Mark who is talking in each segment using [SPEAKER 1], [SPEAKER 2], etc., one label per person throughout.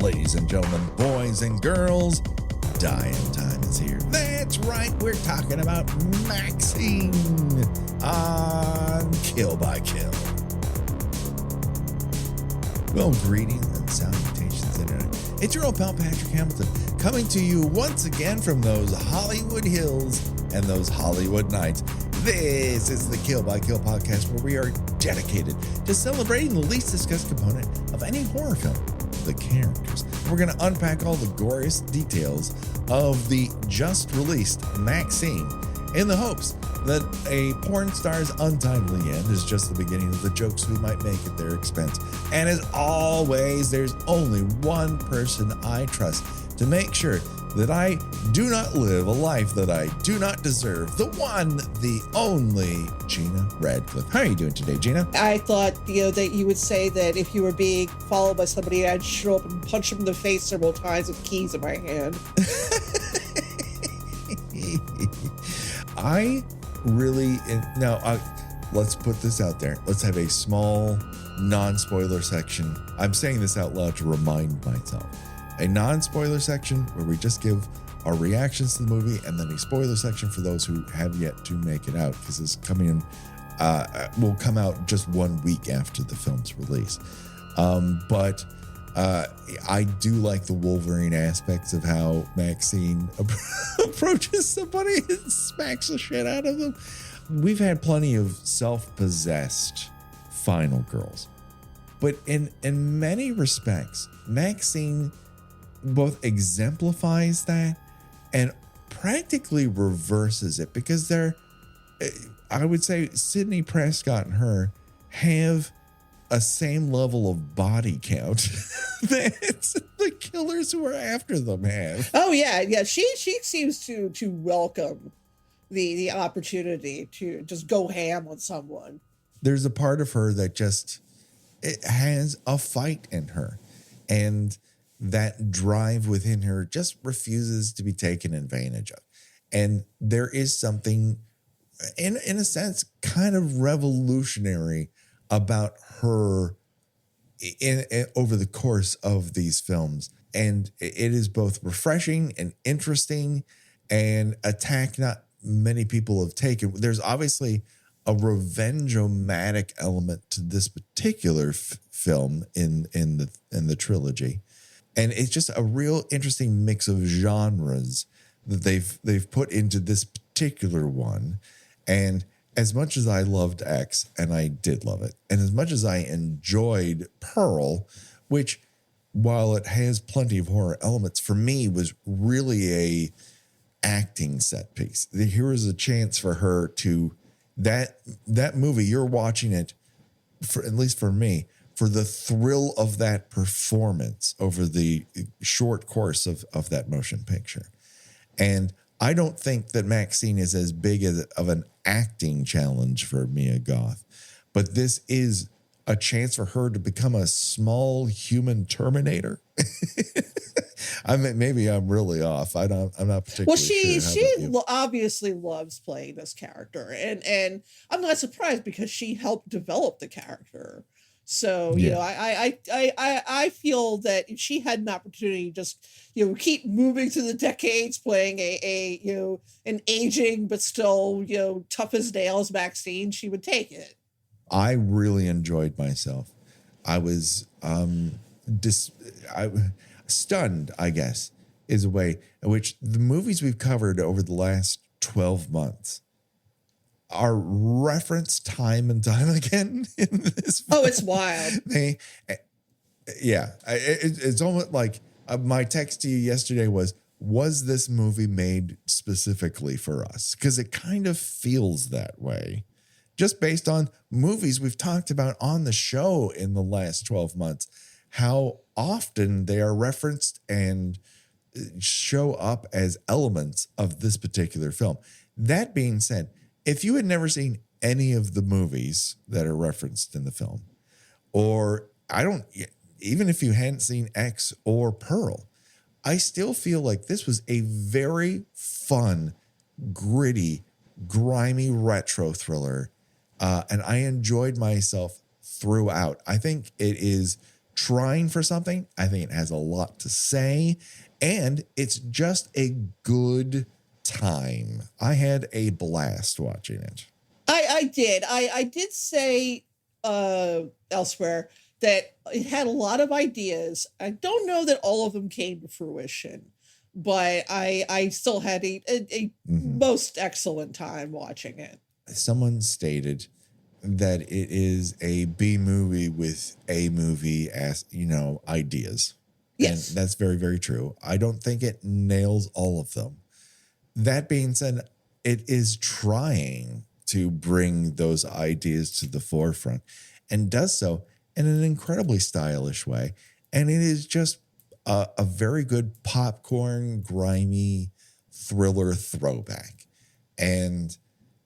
[SPEAKER 1] Ladies and gentlemen, boys and girls, dying time is here. That's right, we're talking about Maxxxine on Kill by Kill. Well, greetings and salutations, Internet. It's your old pal Patrick Hamilton, coming to you once again from those Hollywood hills and those Hollywood nights. This is the Kill by Kill podcast, where we are dedicated to celebrating the least discussed component of any horror film, the characters. We're going to unpack all the goriest details of the just released Maxxxine in the hopes that a porn star's untimely end is just the beginning of the jokes we might make at their expense. And as always, there's only one person I trust to make sure that I do not live a life that I do not deserve. The one, the only, Gina Radcliffe. How are you doing today, Gina?
[SPEAKER 2] I thought, that you would say that if you were being followed by somebody, I'd show up and punch him in the face several times with keys in my hand.
[SPEAKER 1] Let's put this out there. Let's have a small non-spoiler section. I'm saying this out loud to remind myself. A non-spoiler section where we just give our reactions to the movie, and then a spoiler section for those who have yet to make it out, because it's will come out just 1 week after the film's release. But I do like the Wolverine aspects of how Maxxxine approaches somebody and smacks the shit out of them. We've had plenty of self-possessed final girls, but in many respects, Maxxxine both exemplifies that and practically reverses it, because I would say Sidney Prescott and her have a same level of body count that the killers who are after them have.
[SPEAKER 2] Oh yeah. She seems to welcome the opportunity to just go ham on someone.
[SPEAKER 1] There's a part of her that it has a fight in her, and that drive within her just refuses to be taken advantage of. And there is something, in a sense, kind of revolutionary about her in over the course of these films. And it is both refreshing and interesting, and a tack not many people have taken. There's obviously a revenge-o-matic element to this particular film in the trilogy. And it's just a real interesting mix of genres that they've put into this particular one. And as much as I loved X, and I did love it, and as much as I enjoyed Pearl, which, while it has plenty of horror elements, for me was really a acting set piece. Here is a chance for her to that movie. You're watching it, for at least for me, for the thrill of that performance over the short course of that motion picture. And I don't think that Maxxxine is as big of an acting challenge for Mia Goth, but this is a chance for her to become a small human Terminator. I mean, maybe I'm really off. I'm not particularly
[SPEAKER 2] well,
[SPEAKER 1] sure.
[SPEAKER 2] She obviously loves playing this character, and I'm not surprised, because she helped develop the character. So,
[SPEAKER 1] yeah.
[SPEAKER 2] I feel that if she had an opportunity to just, keep moving through the decades, playing an aging but still, tough as nails Maxxxine, she would take it.
[SPEAKER 1] I really enjoyed myself. I was stunned, I guess, is a way in which the movies we've covered over the last 12 months are referenced time and time again in this film.
[SPEAKER 2] Oh, it's wild.
[SPEAKER 1] It's almost like my text to you yesterday was this movie made specifically for us? Because it kind of feels that way, just based on movies we've talked about on the show in the last 12 months, how often they are referenced and show up as elements of this particular film. That being said, if you had never seen any of the movies that are referenced in the film, or even if you hadn't seen X or Pearl, I still feel like this was a very fun, gritty, grimy retro thriller. And I enjoyed myself throughout. I think it is trying for something. I think it has a lot to say, and it's just a good time. I had a blast watching it.
[SPEAKER 2] I did. I did say elsewhere that it had a lot of ideas. I don't know that all of them came to fruition, but I still had a most excellent time watching it.
[SPEAKER 1] Someone stated that it is a B movie with A movie as, ideas.
[SPEAKER 2] Yes.
[SPEAKER 1] And that's very, very true. I don't think it nails all of them. That being said, it is trying to bring those ideas to the forefront and does so in an incredibly stylish way. And it is just a very good popcorn, grimy thriller throwback. And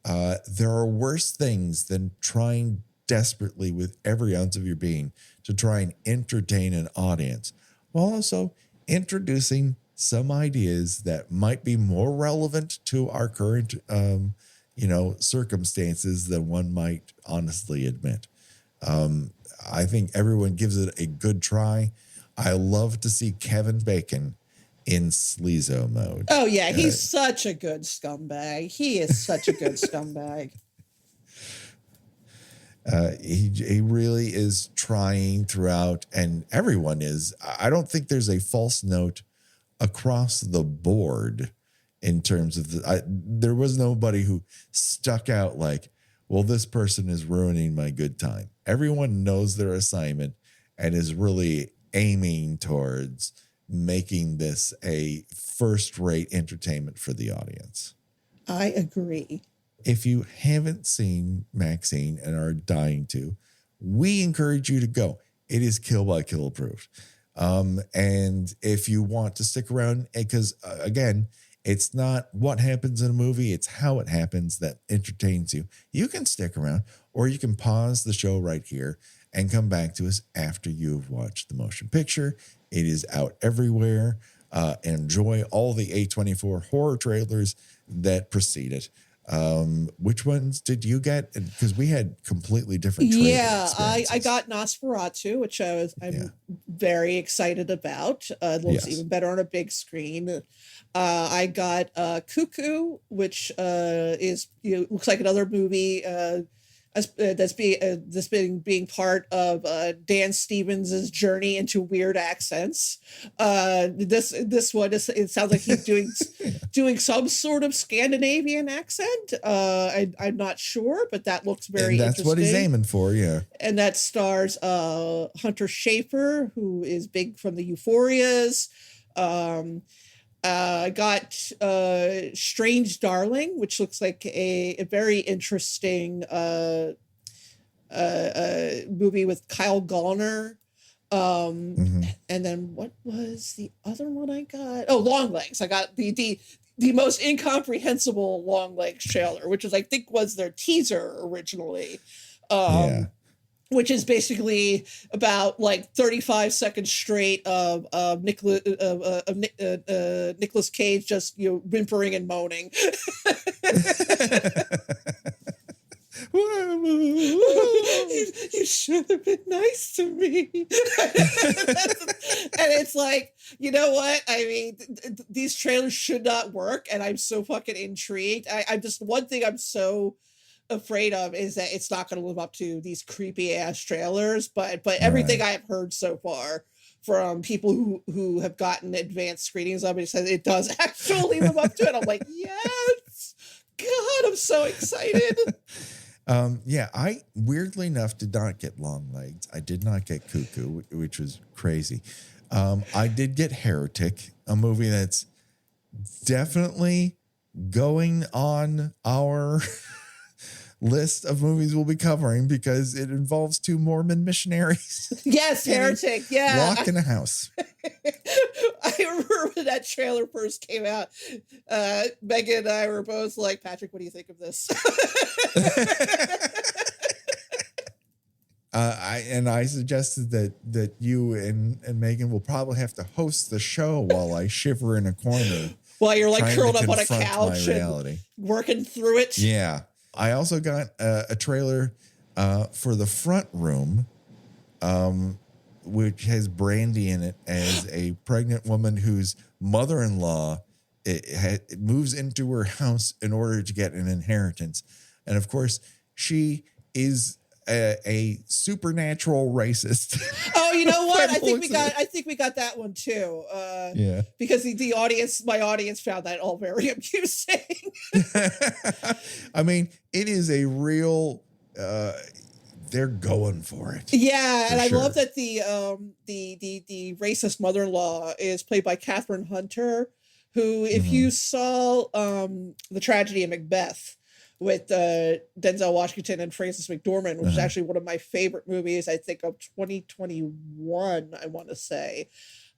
[SPEAKER 1] there are worse things than trying desperately with every ounce of your being to try and entertain an audience, while also introducing some ideas that might be more relevant to our current, circumstances than one might honestly admit. I think everyone gives it a good try. I love to see Kevin Bacon in sleazo mode.
[SPEAKER 2] Oh yeah, he's such a good scumbag. He is such a good scumbag.
[SPEAKER 1] He really is trying throughout, and everyone is. I don't think there's a false note across the board in terms of there was nobody who stuck out like, well, this person is ruining my good time. Everyone knows their assignment and is really aiming towards making this a first-rate entertainment for the audience.
[SPEAKER 2] I agree.
[SPEAKER 1] If you haven't seen Maxxxine and are dying to, we encourage you to go. It is kill by kill approved. And if you want to stick around, because again, it's not what happens in a movie, it's how it happens that entertains you. You can stick around, or you can pause the show right here and come back to us after you've watched the motion picture. It is out everywhere. Enjoy all the A24 horror trailers that precede it. Which ones did you get? Because we had completely different trailers.
[SPEAKER 2] Yeah, I got Nosferatu, which I'm very excited about. It looks even better on a big screen. I got Cuckoo, which looks like another movie that's being part of Dan Stevens' journey into weird accents. This one it sounds like he's doing some sort of Scandinavian accent. I'm not sure, but that looks very interesting.
[SPEAKER 1] That's what he's aiming for, yeah.
[SPEAKER 2] And that stars Hunter Schafer, who is big from the Euphorias. I got Strange Darling, which looks like a very interesting movie with Kyle Gallner. And then what was the other one I got? Oh, Longlegs. I got the most incomprehensible Longlegs trailer, which I think was their teaser originally. Which is basically about like 35 seconds straight of Nicolas Cage just whimpering and moaning. You should have been nice to me. And it's like, you know what? I mean, these trailers should not work, and I'm so fucking intrigued. I'm just one thing I'm so afraid of is that it's not going to live up to these creepy ass trailers, but everything I have heard so far from people who have gotten advanced screenings of it says it does actually live up to it. I'm like, yes, God, I'm so excited.
[SPEAKER 1] I weirdly enough did not get Longlegs. I did not get Cuckoo, which was crazy. I did get Heretic, a movie that's definitely going on our list of movies we'll be covering because it involves two Mormon missionaries.
[SPEAKER 2] Yes, Heretic. Yeah.
[SPEAKER 1] Locked in a house.
[SPEAKER 2] I remember when that trailer first came out. Megan and I were both like, Patrick, what do you think of this?
[SPEAKER 1] I suggested that you and Megan will probably have to host the show while I shiver in a corner.
[SPEAKER 2] While you're like curled up on a couch and working through it.
[SPEAKER 1] Yeah. I also got a trailer for The Front Room, which has Brandy in it as a pregnant woman whose mother-in-law it moves into her house in order to get an inheritance. And of course, she is a supernatural racist.
[SPEAKER 2] Oh, you know what? I think we got that one too.
[SPEAKER 1] Yeah.
[SPEAKER 2] Because my audience found that all very amusing.
[SPEAKER 1] I mean, it is a real they're going for it.
[SPEAKER 2] Yeah, and
[SPEAKER 1] sure.
[SPEAKER 2] I love that the racist mother-in-law is played by Catherine Hunter, who, if you saw the tragedy of Macbeth with Denzel Washington and Frances McDormand, which is actually one of my favorite movies, I think, of 2021, I want to say.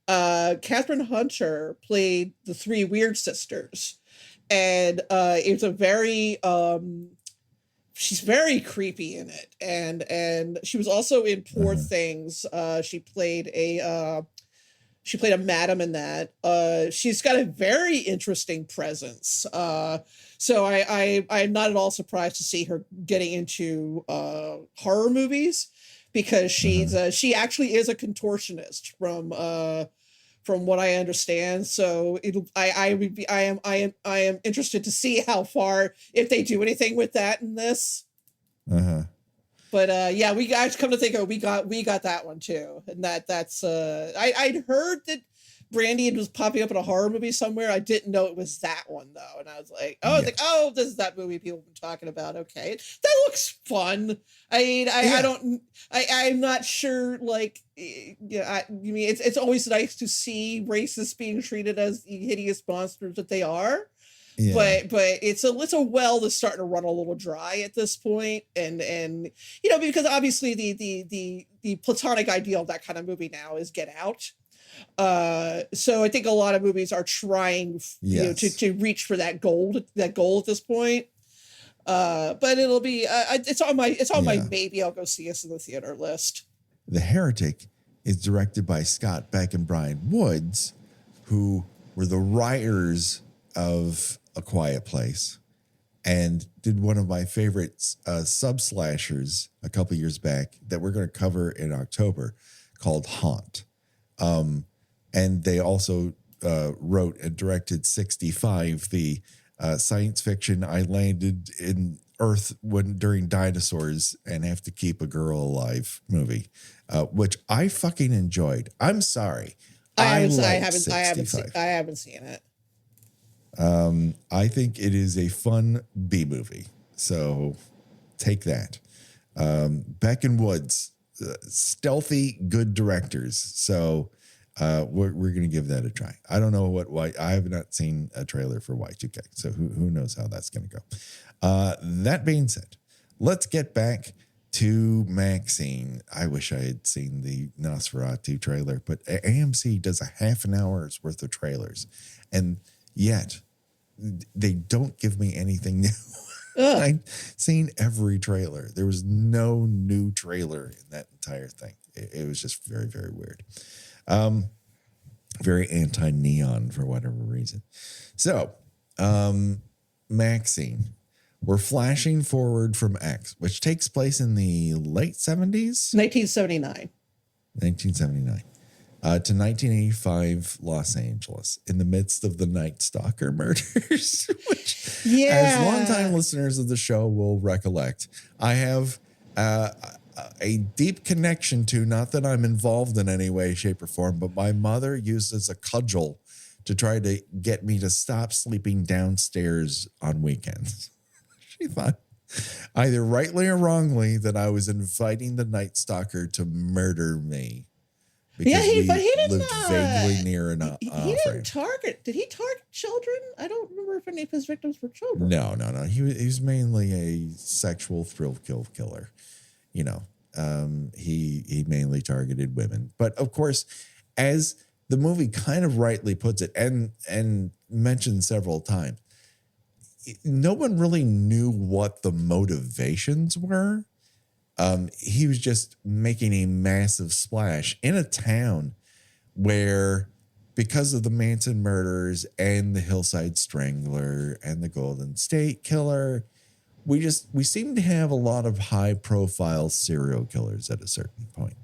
[SPEAKER 2] Catherine Hunter played the three weird sisters. And it's a very she's very creepy in it. And she was also in Poor Things. She played a madam in that. She's got a very interesting presence. So I'm not at all surprised to see her getting into horror movies, because she actually is a contortionist from what I understand. So I am interested to see how far, if they do anything with that in this. But yeah, we guys, come to think of it, we got that one too, and that's I'd heard that Brandy was popping up in a horror movie somewhere. I didn't know it was that one though, and I was like, this is that movie people have been talking about. Okay, that looks fun. I'm not sure. Like, yeah, you mean it's always nice to see racists being treated as the hideous monsters that they are. Yeah. But it's a well that's starting to run a little dry at this point, and because obviously the platonic ideal of that kind of movie now is Get Out. So I think a lot of movies are trying to reach for that goal at this point. But it'll be it's on my maybe I'll go see us in the theater list.
[SPEAKER 1] The Heretic is directed by Scott Beck and Brian Woods, who were the writers of A Quiet Place and did one of my favorite sub-slashers a couple years back that we're going to cover in October, called Haunt. And they also wrote and directed 65, the science fiction I landed in Earth during dinosaurs and have to keep a girl alive movie, which I fucking enjoyed. I'm sorry. I haven't seen it. I think it is a fun B movie. So take that. Beck and Woods, stealthy, good directors. So we're going to give that a try. I don't know I have not seen a trailer for Y2K. So who knows how that's going to go. That being said, let's get back to Maxxxine. I wish I had seen the Nosferatu trailer, but AMC does a half an hour's worth of trailers, and yet they don't give me anything new. I've seen every trailer. There was no new trailer in that entire thing. It was just very, very weird. Very anti-neon for whatever reason. So, Maxxxine. We're flashing forward from X, which takes place in the late 70s?
[SPEAKER 2] 1979.
[SPEAKER 1] 1979. To 1985 Los Angeles, in the midst of the Night Stalker murders, which, as longtime listeners of the show will recollect, I have a deep connection to. Not that I'm involved in any way, shape, or form, but my mother used as a cudgel to try to get me to stop sleeping downstairs on weekends. She thought, either rightly or wrongly, that I was inviting the Night Stalker to murder me. Because he lived vaguely near an
[SPEAKER 2] he didn't target. Did he target children? I don't remember if any of his victims were children.
[SPEAKER 1] No. He was mainly a sexual thrill killer. He mainly targeted women. But of course, as the movie kind of rightly puts it and mentioned several times, no one really knew what the motivations were. He was just making a massive splash in a town where, because of the Manson murders and the Hillside Strangler and the Golden State Killer, we seem to have a lot of high profile serial killers at a certain point.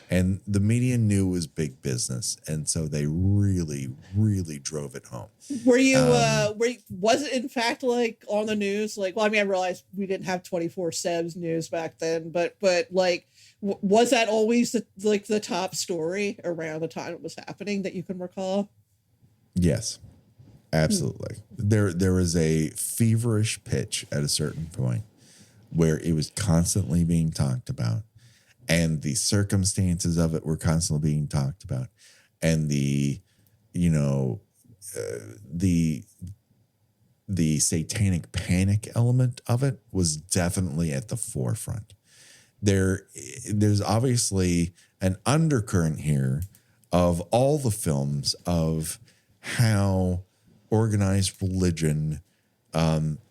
[SPEAKER 1] And the media knew it was big business. And so they really, really drove it home.
[SPEAKER 2] Was it in fact like on the news? Like, well, I mean, I realized we didn't have 24/7 news back then, but like, was that always the top story around the time it was happening that you can recall?
[SPEAKER 1] Yes, absolutely. There was a feverish pitch at a certain point where it was constantly being talked about, and the circumstances of it were constantly being talked about, and the satanic panic element of it was definitely at the forefront. There's obviously an undercurrent here of all the films of how organized religion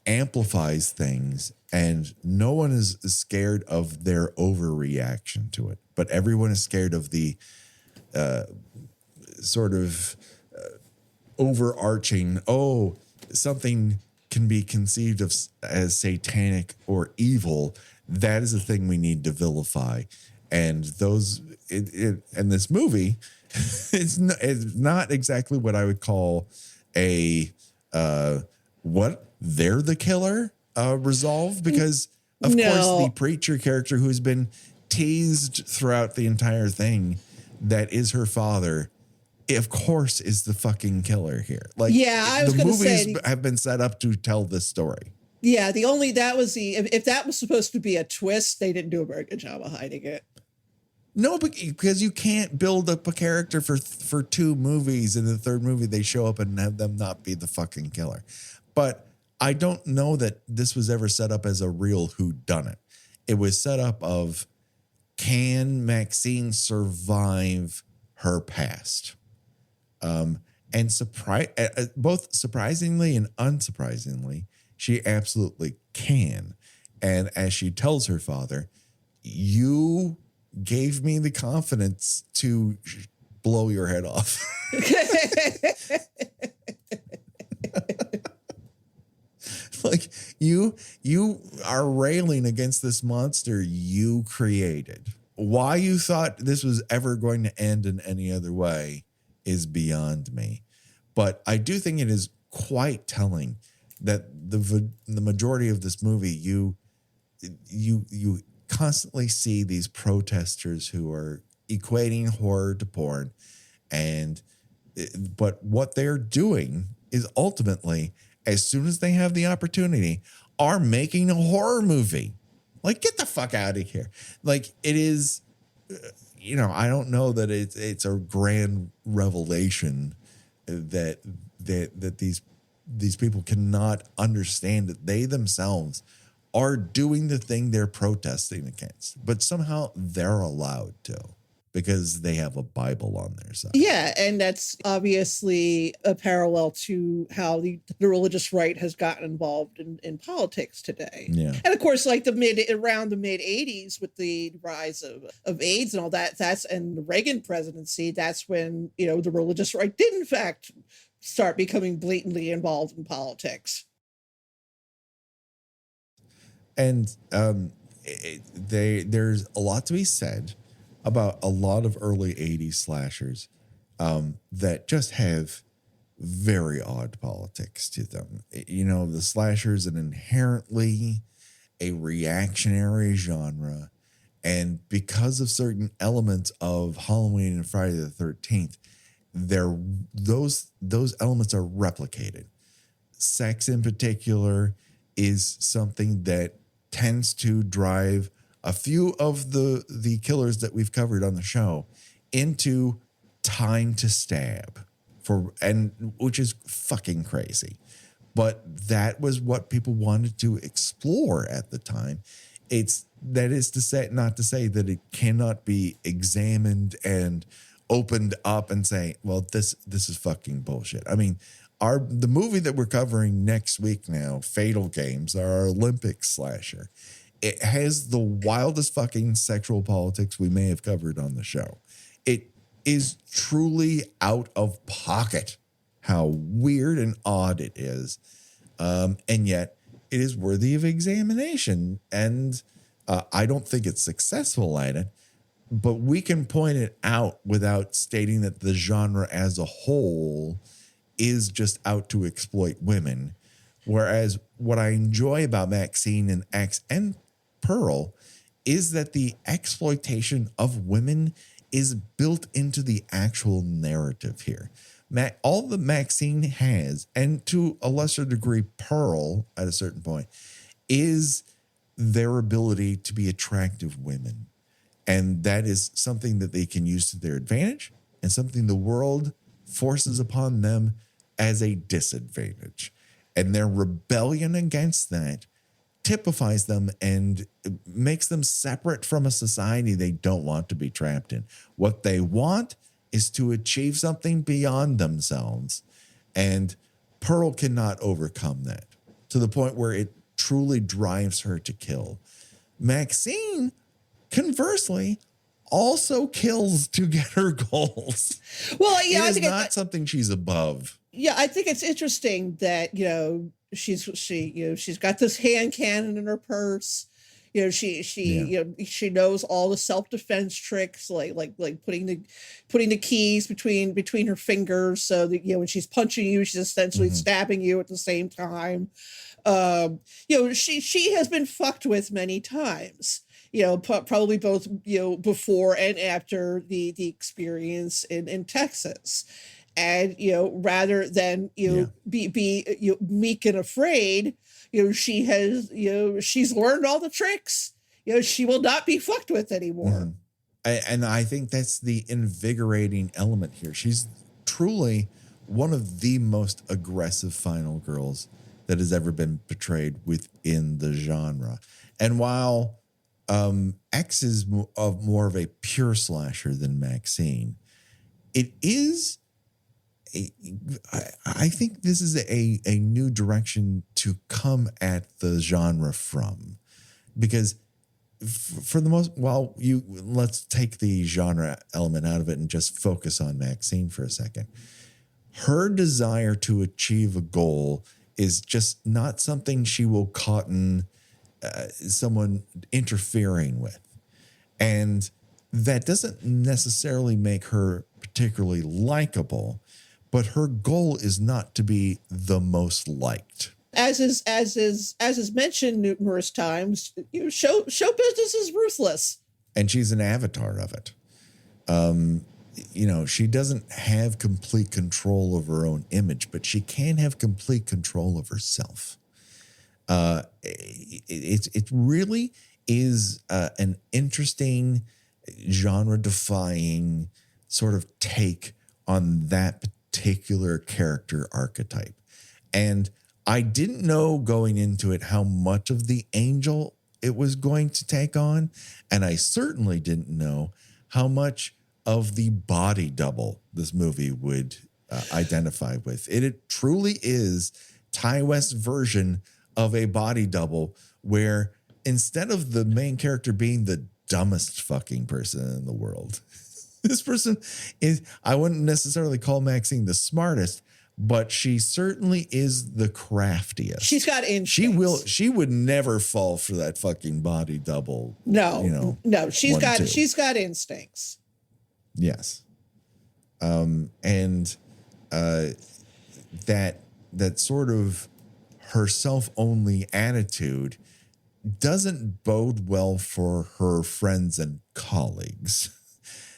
[SPEAKER 1] amplifies things, and no one is scared of their overreaction to it, but everyone is scared of the sort of overarching, something can be conceived of as satanic or evil. That is a thing we need to vilify. And and this movie, it's not exactly what I would call a they're the killer resolve, because of course the preacher character who's been teased throughout the entire thing, that is her father, of course is the fucking killer here. Like,
[SPEAKER 2] I was going to say,
[SPEAKER 1] movies have been set up to tell this story.
[SPEAKER 2] Yeah, if that was supposed to be a twist, they didn't do a very good job of hiding it.
[SPEAKER 1] No, because you can't build up a character for 2 movies, and the third movie they show up and have them not be the fucking killer. But I don't know that this was ever set up as a real whodunit. It was set up of, can Maxxxine survive her past? And both surprisingly and unsurprisingly, she absolutely can. And as she tells her father, you gave me the confidence to blow your head off. Like, you are railing against this monster you created. Why you thought this was ever going to end in any other way is beyond me. But I do think it is quite telling that the majority of this movie, you constantly see these protesters who are equating horror to porn, but what they're doing is ultimately, as soon as they have the opportunity, are making a horror movie. Like, get the fuck out of here. Like, it is, I don't know that it's a grand revelation that these people cannot understand that they themselves are doing the thing they're protesting against, but somehow they're allowed to, because they have a Bible on their side.
[SPEAKER 2] Yeah, and that's obviously a parallel to how the religious right has gotten involved in politics today.
[SPEAKER 1] Yeah.
[SPEAKER 2] And of course, like around the mid 80s with the rise of AIDS and all that, and the Reagan presidency, that's when, the religious right did in fact start becoming blatantly involved in politics.
[SPEAKER 1] And there's a lot to be said about a lot of early 80s slashers that just have very odd politics to them. The slasher is an inherently a reactionary genre. And because of certain elements of Halloween and Friday the 13th, those elements are replicated. Sex in particular is something that tends to drive a few of the killers that we've covered on the show into time to stab, which is fucking crazy. But that was what people wanted to explore at the time. Not to say that it cannot be examined and opened up and say, well, this is fucking bullshit. I mean, the movie that we're covering next week now, Fatal Games, our Olympic slasher, it has the wildest fucking sexual politics we may have covered on the show. It is truly out of pocket how weird and odd it is. And yet it is worthy of examination. And I don't think it's successful at it, but we can point it out without stating that the genre as a whole is just out to exploit women. Whereas what I enjoy about Maxxxine and X and Pearl is that the exploitation of women is built into the actual narrative here. All that Maxxxine has, and to a lesser degree Pearl at a certain point, is their ability to be attractive women. And that is something that they can use to their advantage and something the world forces upon them as a disadvantage. And their rebellion against that typifies them and makes them separate from a society they don't want to be trapped in. What they want is to achieve something beyond themselves. And Pearl cannot overcome that to the point where it truly drives her to kill. Maxxxine, conversely, also kills to get her goals.
[SPEAKER 2] Well, yeah,
[SPEAKER 1] it is not something she's above.
[SPEAKER 2] Yeah, I think it's interesting that, she's got this hand cannon in her purse. She knows all the self-defense tricks, like putting the keys between her fingers, so that when she's punching you, she's essentially stabbing you at the same time. She has been fucked with many times. Probably both before and after the experience in Texas. And rather than be meek and afraid, she's learned all the tricks. She will not be fucked with anymore.
[SPEAKER 1] And I think that's the invigorating element here. She's truly one of the most aggressive final girls that has ever been portrayed within the genre. And while X is more of a pure slasher than Maxxxine, it is I think this is a new direction to come at the genre from, because for the most, let's take the genre element out of it and just focus on Maxxxine for a second. Her desire to achieve a goal is just not something she will cotton someone interfering with. And that doesn't necessarily make her particularly likable, but her goal is not to be the most liked.
[SPEAKER 2] As is mentioned numerous times, show business is ruthless,
[SPEAKER 1] and she's an avatar of it. She doesn't have complete control of her own image, but she can have complete control of herself. It really is an interesting genre-defying sort of take on that particular character archetype. And I didn't know going into it how much of the angel it was going to take on. And I certainly didn't know how much of the body double this movie would identify with. It truly is Ty West's version of a body double, where instead of the main character being the dumbest fucking person in the world, this person is, I wouldn't necessarily call Maxxxine the smartest, but she certainly is the craftiest.
[SPEAKER 2] She's got instincts.
[SPEAKER 1] She would never fall for that fucking body double.
[SPEAKER 2] No, she's got instincts.
[SPEAKER 1] Yes. And that sort of herself-only attitude doesn't bode well for her friends and colleagues.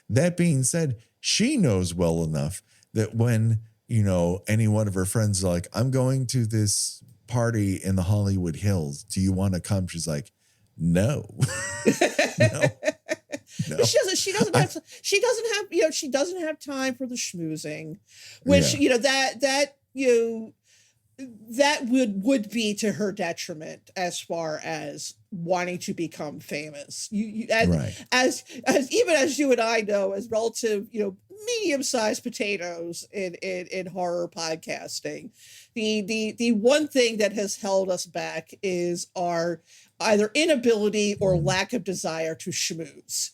[SPEAKER 1] That being said, she knows well enough that when, any one of her friends is like, I'm going to this party in the Hollywood Hills, do you want to come? She's like, no. No.
[SPEAKER 2] She doesn't have time for the schmoozing, which, that would be to her detriment as far as wanting to become famous. As you and I know, as relative, medium-sized potatoes in horror podcasting, the one thing that has held us back is our either inability or lack of desire to schmooze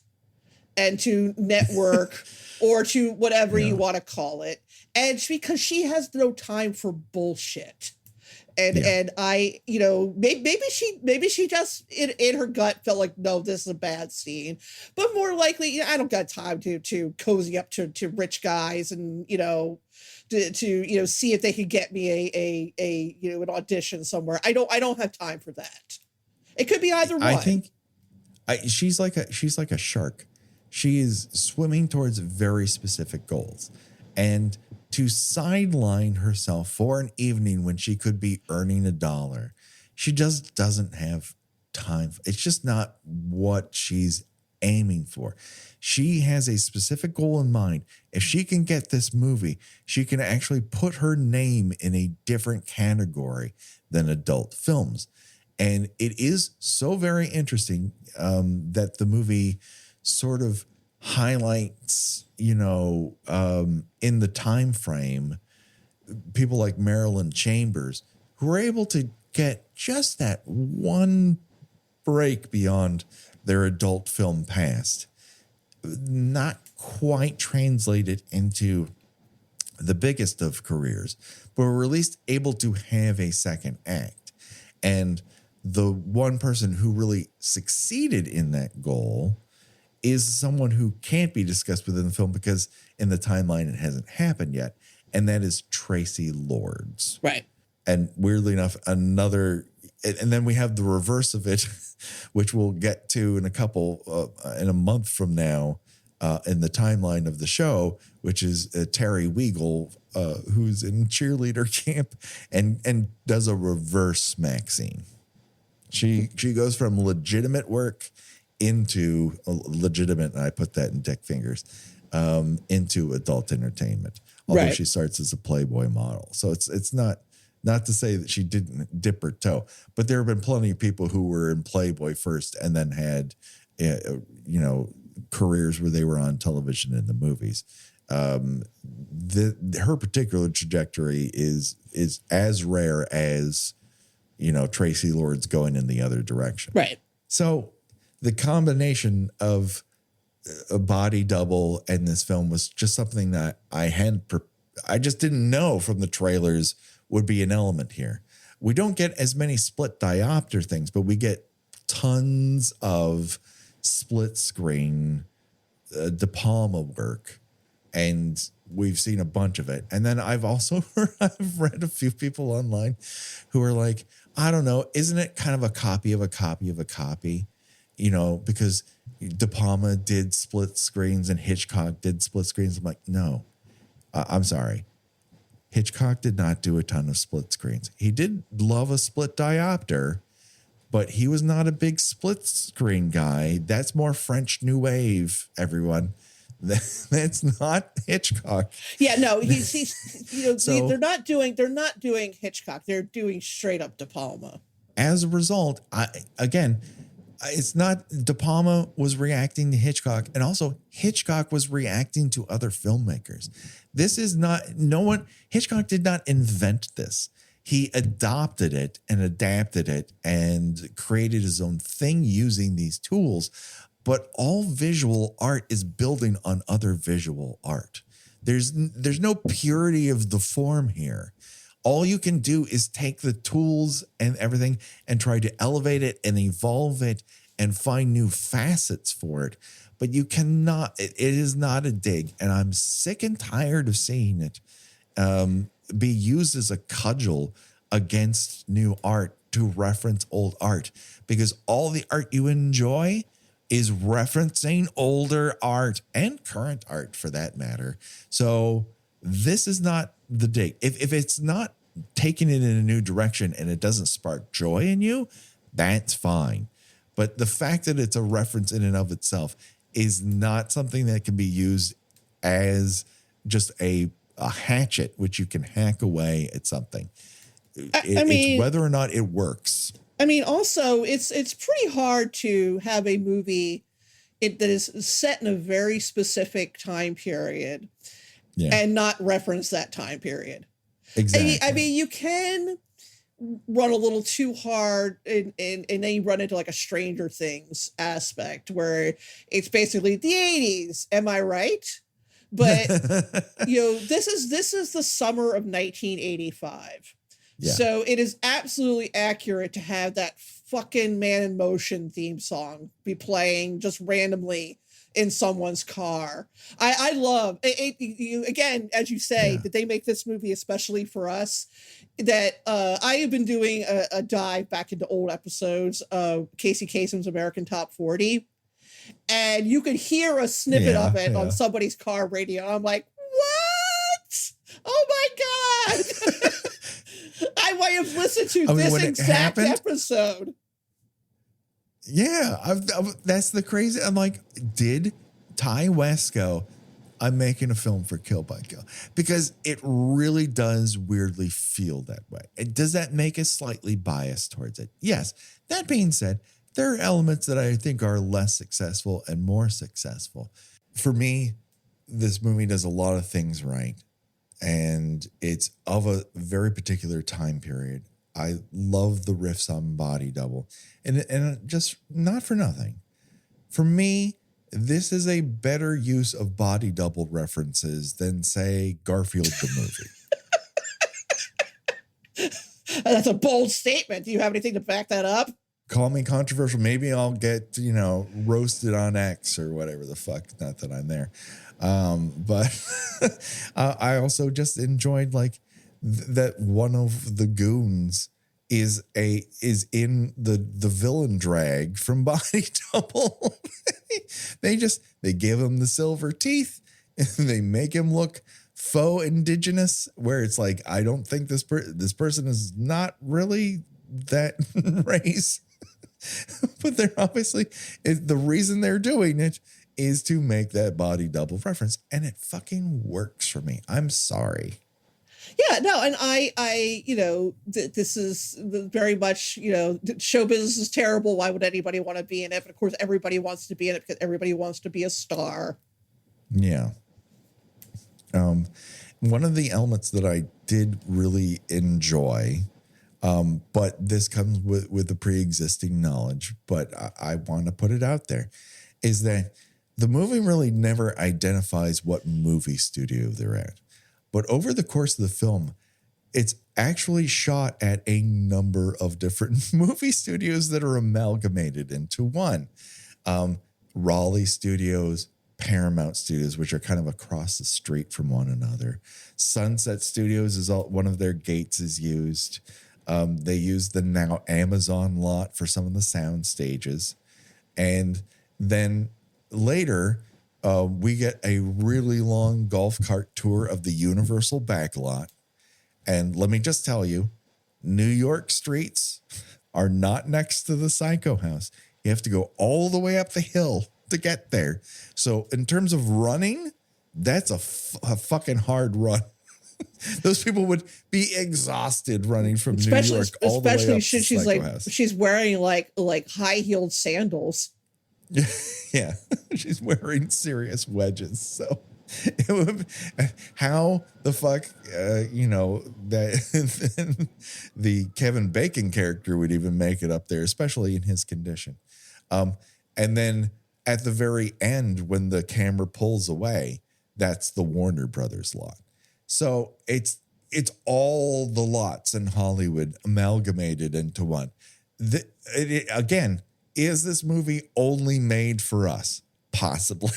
[SPEAKER 2] and to network or to whatever you want to call it. And it's because she has no time for bullshit. And I, maybe she just in her gut felt like, no, this is a bad scene, but more likely, I don't got time to cozy up to rich guys and to see if they could get me a an audition somewhere. I don't have time for that. It could be either one.
[SPEAKER 1] I think she's like a shark. She is swimming towards very specific goals, and to sideline herself for an evening when she could be earning $1, she just doesn't have time. It's just not what she's aiming for. She has a specific goal in mind. If she can get this movie, she can actually put her name in a different category than adult films. And it is so very interesting that the movie sort of highlights, in the time frame, people like Marilyn Chambers, who were able to get just that one break beyond their adult film past, not quite translated into the biggest of careers, but were at least able to have a second act. And the one person who really succeeded in that goal is someone who can't be discussed within the film because in the timeline it hasn't happened yet, and that is Tracy Lords.
[SPEAKER 2] Right.
[SPEAKER 1] And weirdly enough, and then we have the reverse of it, which we'll get to in a month from now, in the timeline of the show, which is Terry Weigel, who's in cheerleader camp and does a reverse Maxxine. She goes from legitimate work into legitimate, and I put that in dick fingers, into adult entertainment. Although she starts as a Playboy model. So it's not to say that she didn't dip her toe, but there have been plenty of people who were in Playboy first and then had, careers where they were on television and the movies. Her particular trajectory is as rare as, Tracy Lords going in the other direction.
[SPEAKER 2] Right.
[SPEAKER 1] So the combination of a body double and this film was just something that I just didn't know from the trailers would be an element here. We don't get as many split diopter things, but we get tons of split screen De Palma work, and we've seen a bunch of it. And then I've read a few people online who are like, I don't know, isn't it kind of a copy of a copy of a copy? Because De Palma did split screens and Hitchcock did split screens. I'm like, no, I'm sorry. Hitchcock did not do a ton of split screens. He did love a split diopter, but he was not a big split screen guy. That's more French New Wave, everyone. That's not Hitchcock.
[SPEAKER 2] Yeah, no, he's so, they're not doing Hitchcock. They're doing straight up De Palma.
[SPEAKER 1] As a result, it's not De Palma was reacting to Hitchcock, and also Hitchcock was reacting to other filmmakers. This is not, Hitchcock did not invent this. He adopted it and adapted it and created his own thing using these tools. But all visual art is building on other visual art. There's no purity of the form here. All you can do is take the tools and everything and try to elevate it and evolve it and find new facets for it. But you cannot, it is not a dig. And I'm sick and tired of seeing it be used as a cudgel against new art to reference old art, because all the art you enjoy is referencing older art and current art for that matter. So this is not the dig. If it's not taking it in a new direction and it doesn't spark joy in you, that's fine. But the fact that it's a reference in and of itself is not something that can be used as just a hatchet, which you can hack away at something. It's whether or not it works.
[SPEAKER 2] I mean, also, it's pretty hard to have a movie that is set in a very specific time period and not reference that time period.
[SPEAKER 1] Exactly.
[SPEAKER 2] I mean, you can run a little too hard and then you run into like a Stranger Things aspect where it's basically the 80s. Am I right? But this is the summer of 1985.
[SPEAKER 1] Yeah.
[SPEAKER 2] So it is absolutely accurate to have that fucking Man in Motion theme song be playing just randomly in someone's car. I love it, you, again, as you say,
[SPEAKER 1] Yeah.
[SPEAKER 2] that they make this movie especially for us. That I have been doing a dive back into old episodes of Casey Kasem's American Top 40, and you could hear a snippet of it on somebody's car radio. I'm like, what? Oh my God. I might have listened to this exact episode.
[SPEAKER 1] Yeah, that's the crazy. I'm like, did Ty West go, I'm making a film for Kill by Kill? Because it really does weirdly feel that way. And does that make us slightly biased towards it? Yes. That being said, there are elements that I think are less successful and more successful. For me, this movie does a lot of things right. And it's of a very particular time period. I love the riffs on Body Double. And just not for nothing. For me, this is a better use of Body Double references than, say, Garfield the movie.
[SPEAKER 2] That's a bold statement. Do you have anything to back that up?
[SPEAKER 1] Call me controversial. Maybe I'll get, roasted on X or whatever the fuck. Not that I'm there. But I also just enjoyed that one of the goons is in the villain drag from Body Double. they give him the silver teeth and they make him look faux indigenous, where it's like, I don't think this person is not really that race. But they're obviously, the reason they're doing it is to make that Body Double reference, and it fucking works for me. I'm sorry.
[SPEAKER 2] Yeah, no, and I this is very much, show business is terrible. Why would anybody want to be in it? But of course, everybody wants to be in it because everybody wants to be a star.
[SPEAKER 1] Yeah. One of the elements that I did really enjoy, but this comes with the pre-existing knowledge, but I want to put it out there, is that the movie really never identifies what movie studio they're at. But over the course of the film, it's actually shot at a number of different movie studios that are amalgamated into one. Raleigh Studios, Paramount Studios, which are kind of across the street from one another. Sunset Studios is one of their gates is used. They use the now Amazon lot for some of the sound stages. And then later, we get a really long golf cart tour of the Universal backlot. And let me just tell you, New York streets are not next to the Psycho House. You have to go all the way up the hill to get there. So in terms of running, that's a fucking hard run. Those people would be exhausted running from New York all the way up to Psycho House.
[SPEAKER 2] She's wearing like high-heeled sandals.
[SPEAKER 1] Yeah, she's wearing serious wedges. So it would, how the fuck, that the Kevin Bacon character would even make it up there, especially in his condition. And then at the very end, when the camera pulls away, that's the Warner Brothers lot. So it's all the lots in Hollywood amalgamated into one. Again, is this movie only made for us? Possibly.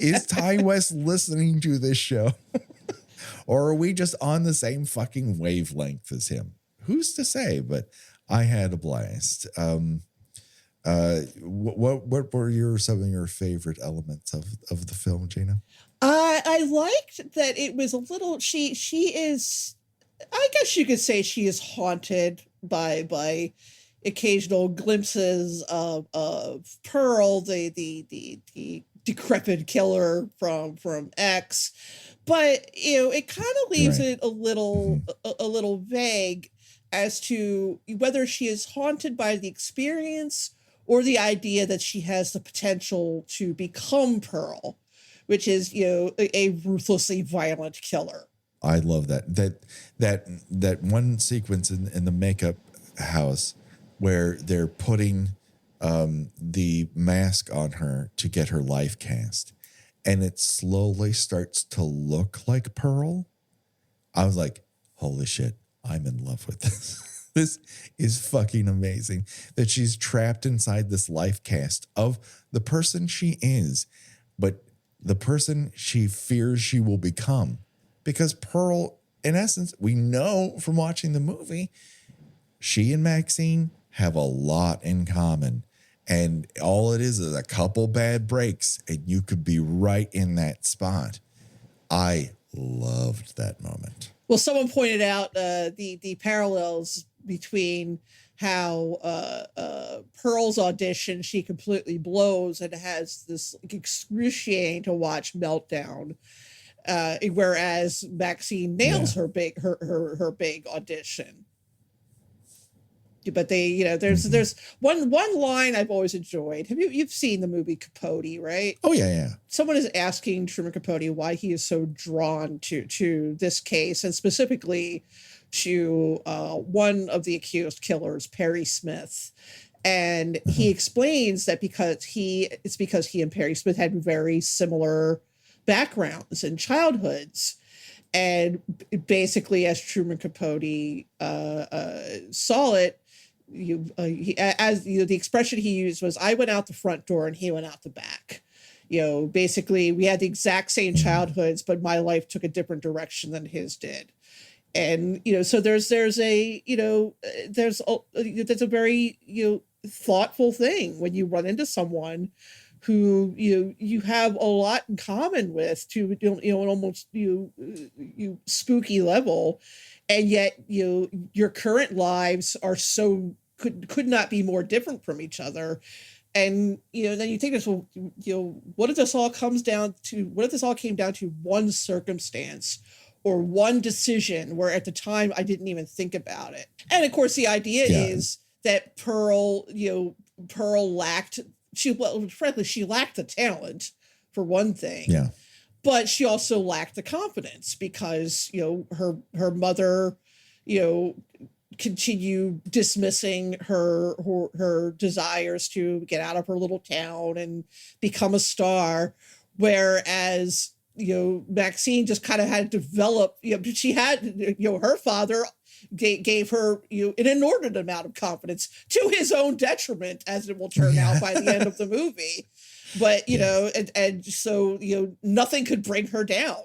[SPEAKER 1] Is Ty West listening to this show? Or are we just on the same fucking wavelength as him? Who's to say? But I had a blast. What were some of your favorite elements of the film, Gina?
[SPEAKER 2] I liked that it was a little, she is, I guess you could say she is haunted by occasional glimpses of Pearl, the decrepit killer from X, but it kind of leaves it a little vague as to whether she is haunted by the experience or the idea that she has the potential to become Pearl, which is a ruthlessly violent killer.
[SPEAKER 1] I love that one sequence in the makeup house where they're putting the mask on her to get her life cast, and it slowly starts to look like Pearl. I was like, holy shit, I'm in love with this. This is fucking amazing that she's trapped inside this life cast of the person she is, but the person she fears she will become. Because Pearl, in essence, we know from watching the movie, she and Maxxxine have a lot in common. And all it is a couple bad breaks, and you could be right in that spot. I loved that moment.
[SPEAKER 2] Well, someone pointed out the parallels between how Pearl's audition, she completely blows and has this excruciating to watch meltdown, whereas Maxxxine nails her big audition. But they, there's one line I've always enjoyed. You've seen the movie Capote, right?
[SPEAKER 1] Oh yeah.
[SPEAKER 2] Someone is asking Truman Capote why he is so drawn to this case, and specifically to one of the accused killers, Perry Smith. And he explains that because he and Perry Smith had very similar backgrounds and childhoods. And basically, as Truman Capote saw it, the expression he used was, "I went out the front door and he went out the back." Basically, we had the exact same childhoods, but my life took a different direction than his did. And so there's a very thoughtful thing when you run into someone who you have a lot in common with, to an almost spooky level, and yet your current lives are so could not be more different from each other. And then you think this, what if this all came down to one circumstance or one decision where at the time I didn't even think about it. And of course the idea is that Pearl lacked the talent, for one thing.
[SPEAKER 1] Yeah.
[SPEAKER 2] But she also lacked the confidence because, her mother, continued dismissing her desires to get out of her little town and become a star. Whereas, Maxxxine just kind of had to develop, she had, her father gave her an inordinate amount of confidence, to his own detriment, as it will turn out by the end of the movie. But, and so, nothing could bring her down.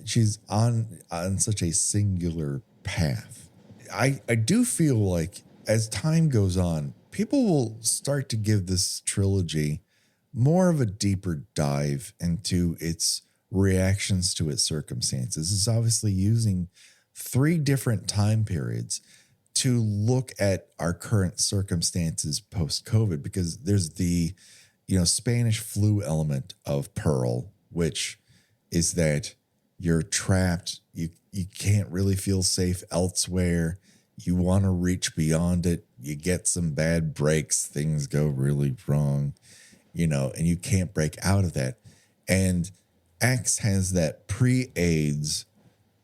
[SPEAKER 1] She's on such a singular path. I do feel like as time goes on, people will start to give this trilogy more of a deeper dive into its reactions to its circumstances. It's obviously using 3 different time periods to look at our current circumstances post-COVID, because there's the, Spanish flu element of Pearl, which is that you're trapped. You can't really feel safe elsewhere. You want to reach beyond it. You get some bad breaks. Things go really wrong, and you can't break out of that. And X has that pre-AIDS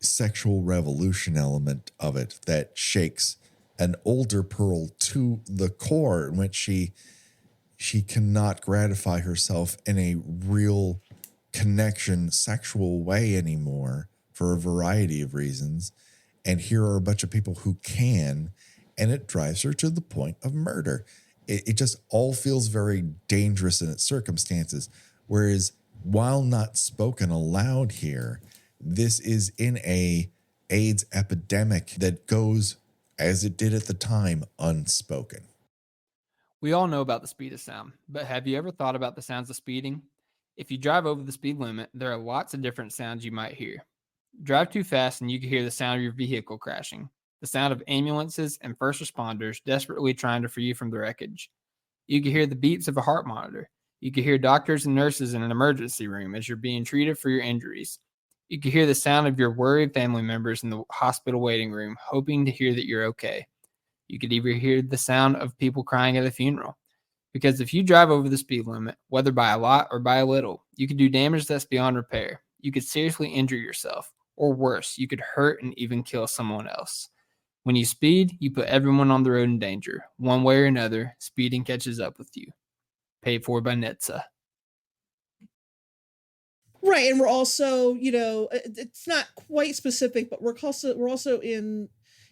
[SPEAKER 1] sexual revolution element of it that shakes an older Pearl to the core, in which she cannot gratify herself in a real connection sexual way anymore for a variety of reasons. And here are a bunch of people who can, and it drives her to the point of murder. It just all feels very dangerous in its circumstances. Whereas, while not spoken aloud here, this is in a AIDS epidemic that goes, as it did at the time, unspoken.
[SPEAKER 3] We all know about the speed of sound, but have you ever thought about the sounds of speeding? If you drive over the speed limit, there are lots of different sounds you might hear. Drive too fast and you can hear the sound of your vehicle crashing, the sound of ambulances and first responders desperately trying to free you from the wreckage. You can hear the beeps of a heart monitor. You can hear doctors and nurses in an emergency room as you're being treated for your injuries. You can hear the sound of your worried family members in the hospital waiting room, hoping to hear that you're okay. You could even hear the sound of people crying at a funeral. Because if you drive over the speed limit, whether by a lot or by a little, you could do damage that's beyond repair. You could seriously injure yourself, or worse, you could hurt and even kill someone else. When you speed, you put everyone on the road in danger. One way or another, speeding catches up with you. Paid for by NHTSA.
[SPEAKER 2] Right, and we're also, it's not quite specific, but we're also in,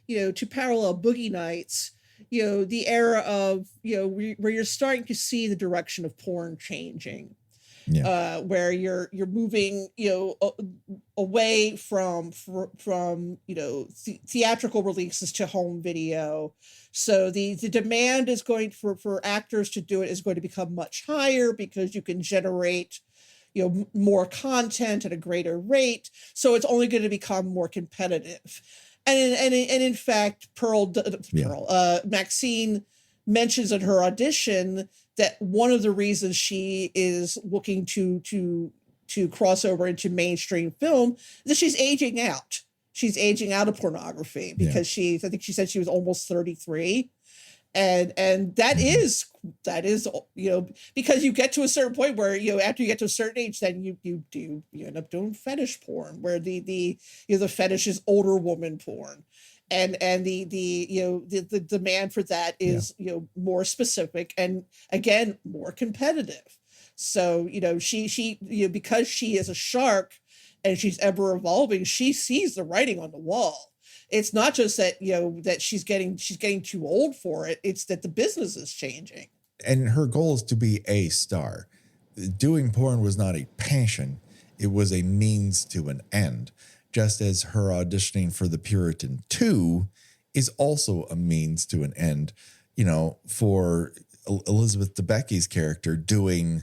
[SPEAKER 2] to parallel Boogie Nights, the era of, where you're starting to see the direction of porn changing.
[SPEAKER 1] Yeah.
[SPEAKER 2] Where you're moving, away from theatrical releases to home video. So the demand is going for actors to do it is going to become much higher because you can generate more content at a greater rate. So it's only going to become more competitive. And in fact, Maxxine mentions in her audition that one of the reasons she is looking to cross over into mainstream film is that she's aging out. She's aging out of pornography because I think she said she was almost 33. And that is, because you get to a certain point where, after you get to a certain age, then you end up doing fetish porn where the fetish is older woman porn. And the demand for that is, more specific and again, more competitive. So, she because she is a shark and she's ever evolving, she sees the writing on the wall. It's not just that, that she's getting too old for it. It's that the business is changing.
[SPEAKER 1] And her goal is to be a star. Doing porn was not a passion. It was a means to an end. Just as her auditioning for The Puritan 2 is also a means to an end. For Elizabeth Debicki's character, doing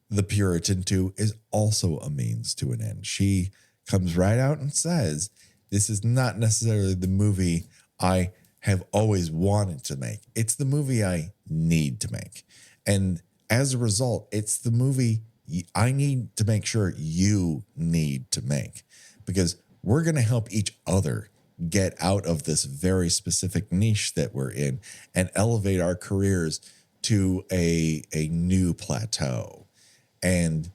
[SPEAKER 1] The Puritan 2 is also a means to an end. She comes right out and says, this is not necessarily the movie I have always wanted to make. It's the movie I need to make. And as a result, it's the movie I need to make sure you need to make, because we're going to help each other get out of this very specific niche that we're in and elevate our careers to a new plateau. And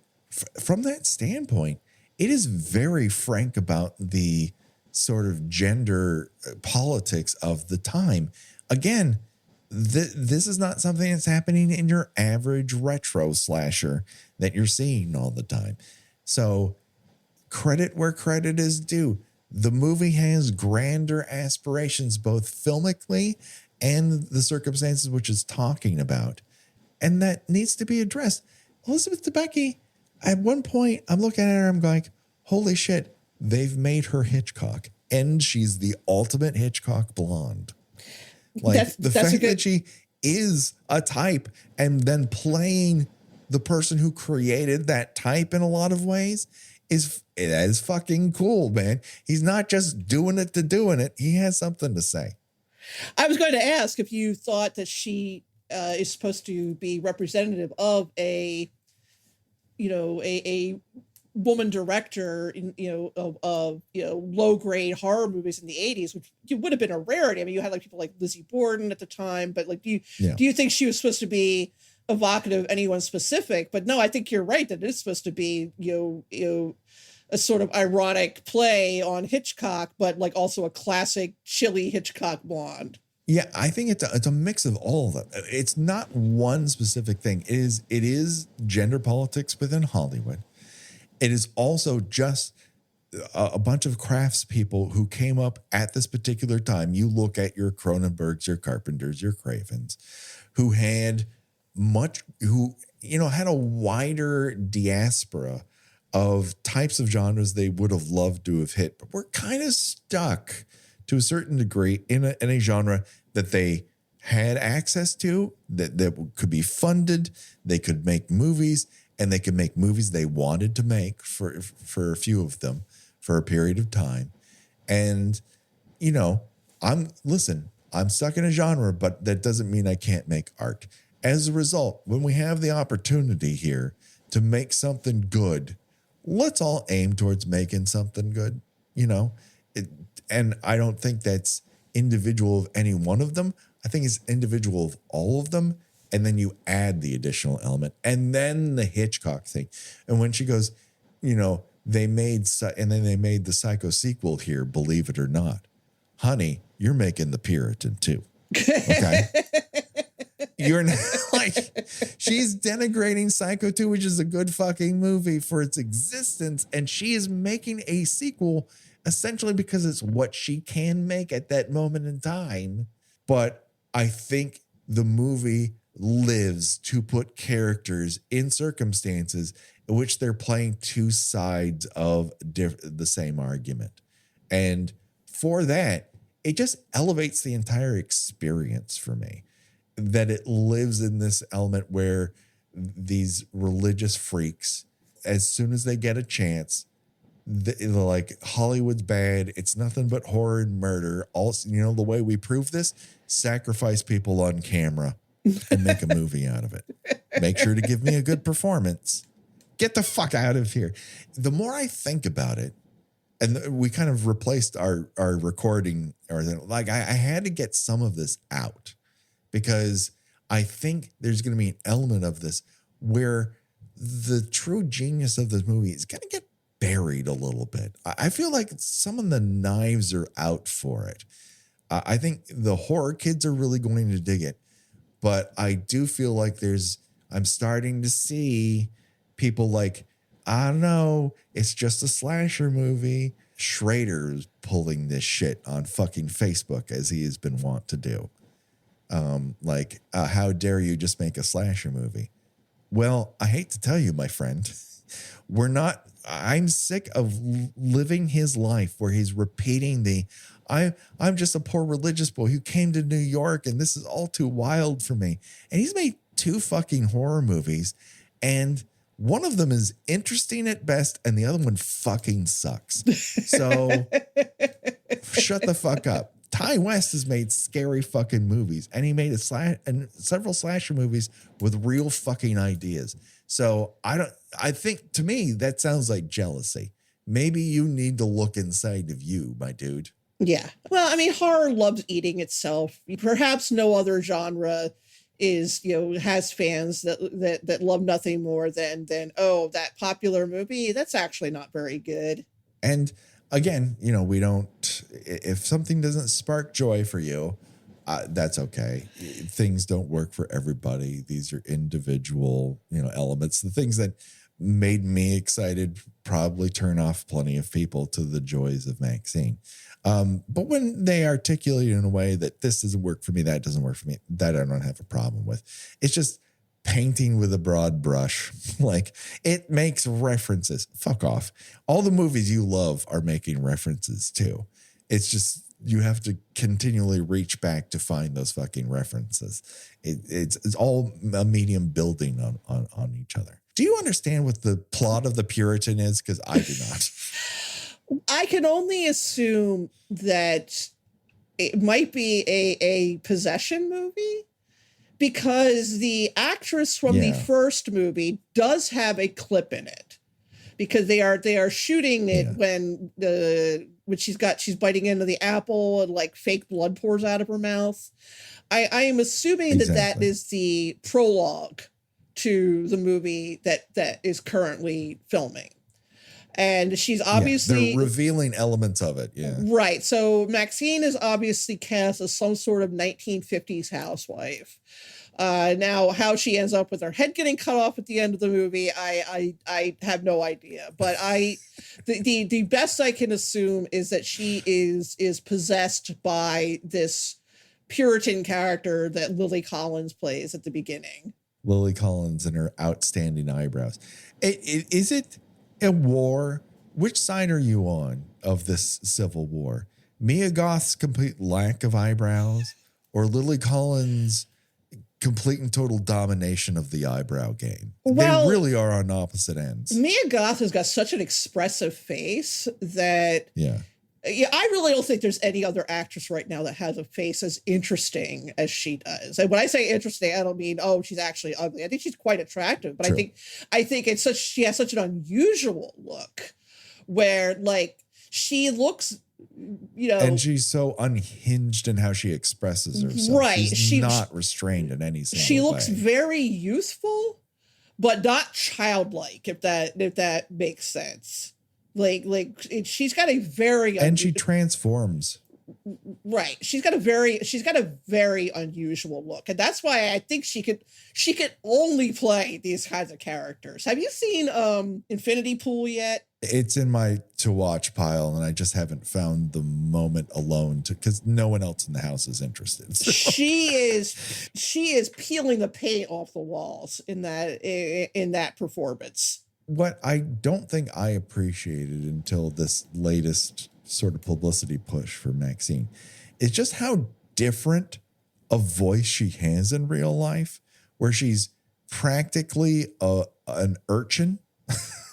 [SPEAKER 1] from that standpoint, it is very frank about the sort of gender politics of the time. Again, this is not something that's happening in your average retro slasher that you're seeing all the time. So credit where credit is due. The movie has grander aspirations, both filmically and the circumstances which it's talking about. And that needs to be addressed. Elizabeth Debicki, at one point, I'm looking at her, I'm going, holy shit, they've made her Hitchcock. And she's the ultimate Hitchcock blonde. Like the fact that she is a type and then playing the person who created that type in a lot of ways is fucking cool, man. He's not just doing it to doing it. He has something to say.
[SPEAKER 2] I was going to ask if you thought that she is supposed to be representative of a woman director in of low grade horror movies in the 80s, which would have been a rarity. I mean, you had like people like Lizzie Borden at the time, but like do you think she was supposed to be evocative of anyone specific? But no, I think you're right that it's supposed to be a sort of ironic play on Hitchcock, but like also a classic chilly Hitchcock blonde.
[SPEAKER 1] Yeah, I think it's a mix of all of them. It's not one specific thing. It is gender politics within Hollywood. It is also just a bunch of craftspeople who came up at this particular time. You look at your Cronenbergs, your Carpenters, your Cravens, who had had a wider diaspora of types of genres they would have loved to have hit, but were kind of stuck to a certain degree in a genre that they had access to, that could be funded, they could make movies, and they could make movies they wanted to make for a few of them for a period of time. And, I'm stuck in a genre, but that doesn't mean I can't make art. As a result, when we have the opportunity here to make something good, let's all aim towards making something good, and I don't think that's individual of any one of them. I think it's individual of all of them. And then you add the additional element and then the Hitchcock thing. And when she goes, they made the Psycho sequel here, believe it or not, honey, you're making The Puritan too. Okay. You're not, Like, she's denigrating Psycho 2, which is a good fucking movie for its existence, and she is making a sequel essentially because it's what she can make at that moment in time. But I think the movie lives to put characters in circumstances in which they're playing two sides of the same argument. And for that, it just elevates the entire experience for me, that it lives in this element where these religious freaks, as soon as they get a chance, they're like, Hollywood's bad. It's nothing but horror and murder. Also, you know, the way we prove this, sacrifice people on camera and make a movie out of it. Make sure to give me a good performance. Get the fuck out of here. The more I think about it, and we kind of replaced our recording, or like I had to get some of this out because I think there's going to be an element of this where the true genius of this movie is going to get buried a little bit. I feel like some of the knives are out for it. I think the horror kids are really going to dig it, but I do feel like I'm starting to see people like, I don't know, it's just a slasher movie. Schrader's pulling this shit on fucking Facebook, as he has been wont to do. How dare you just make a slasher movie? Well, I hate to tell you, my friend, I'm sick of living his life where he's repeating I'm just a poor religious boy who came to New York and this is all too wild for me. And he's made 2 fucking horror movies, and one of them is interesting at best and the other one fucking sucks. So shut the fuck up. Ty West has made scary fucking movies, and he made several slasher movies with real fucking ideas. So I think, to me, that sounds like jealousy. Maybe you need to look inside of you, my dude.
[SPEAKER 2] Yeah. Well, I mean, horror loves eating itself. Perhaps no other genre has fans that love nothing more than that popular movie that's actually not very good.
[SPEAKER 1] And again, if something doesn't spark joy for you, that's okay. Things don't work for everybody. These are individual, elements. The things that made me excited probably turn off plenty of people to the joys of Maxxxine. But when they articulate in a way that this doesn't work for me, that doesn't work for me, that I don't have a problem with. It's just painting with a broad brush. Like, it makes references. Fuck off. All the movies you love are making references too. It's just, you have to continually reach back to find those fucking references. It's all a medium building on each other. Do you understand what the plot of The Puritan is? Because I do not.
[SPEAKER 2] I can only assume that it might be a possession movie, because the actress from the first movie does have a clip in it, because they are shooting it when she's biting into the apple and like fake blood pours out of her mouth. I am assuming that is the prologue to the movie that is currently filming. And she's obviously
[SPEAKER 1] they're revealing elements of it. Yeah.
[SPEAKER 2] Right. So Maxxxine is obviously cast as some sort of 1950s housewife. Now, how she ends up with her head getting cut off at the end of the movie, I have no idea. But the best I can assume is that she is possessed by this Puritan character that Lily Collins plays at the beginning.
[SPEAKER 1] Lily Collins and her outstanding eyebrows. Is it a war? Which side are you on of this civil war? Mia Goth's complete lack of eyebrows, or Lily Collins' complete and total domination of the eyebrow game? Well, they really are on opposite ends.
[SPEAKER 2] Mia Goth has got such an expressive face that I really don't think there's any other actress right now that has a face as interesting as she does. And when I say interesting, I don't mean, she's actually ugly. I think she's quite attractive, but True. I think she has such an unusual look where, like, she looks, and she's so unhinged in how she expresses herself. Right.
[SPEAKER 1] She's not restrained in any sense.
[SPEAKER 2] She looks very youthful, but not childlike, if that makes sense. Like she's got a very
[SPEAKER 1] and she transforms
[SPEAKER 2] Right. She's got a very unusual look. And that's why I think she could only play these kinds of characters. Have you seen Infinity Pool yet?
[SPEAKER 1] It's in my to watch pile, and I just haven't found the moment alone because no one else in the house is interested. So.
[SPEAKER 2] She is peeling the paint off the walls in that performance.
[SPEAKER 1] What I don't think I appreciated until this latest sort of publicity push for Maxxxine is just how different a voice she has in real life, where she's practically an urchin.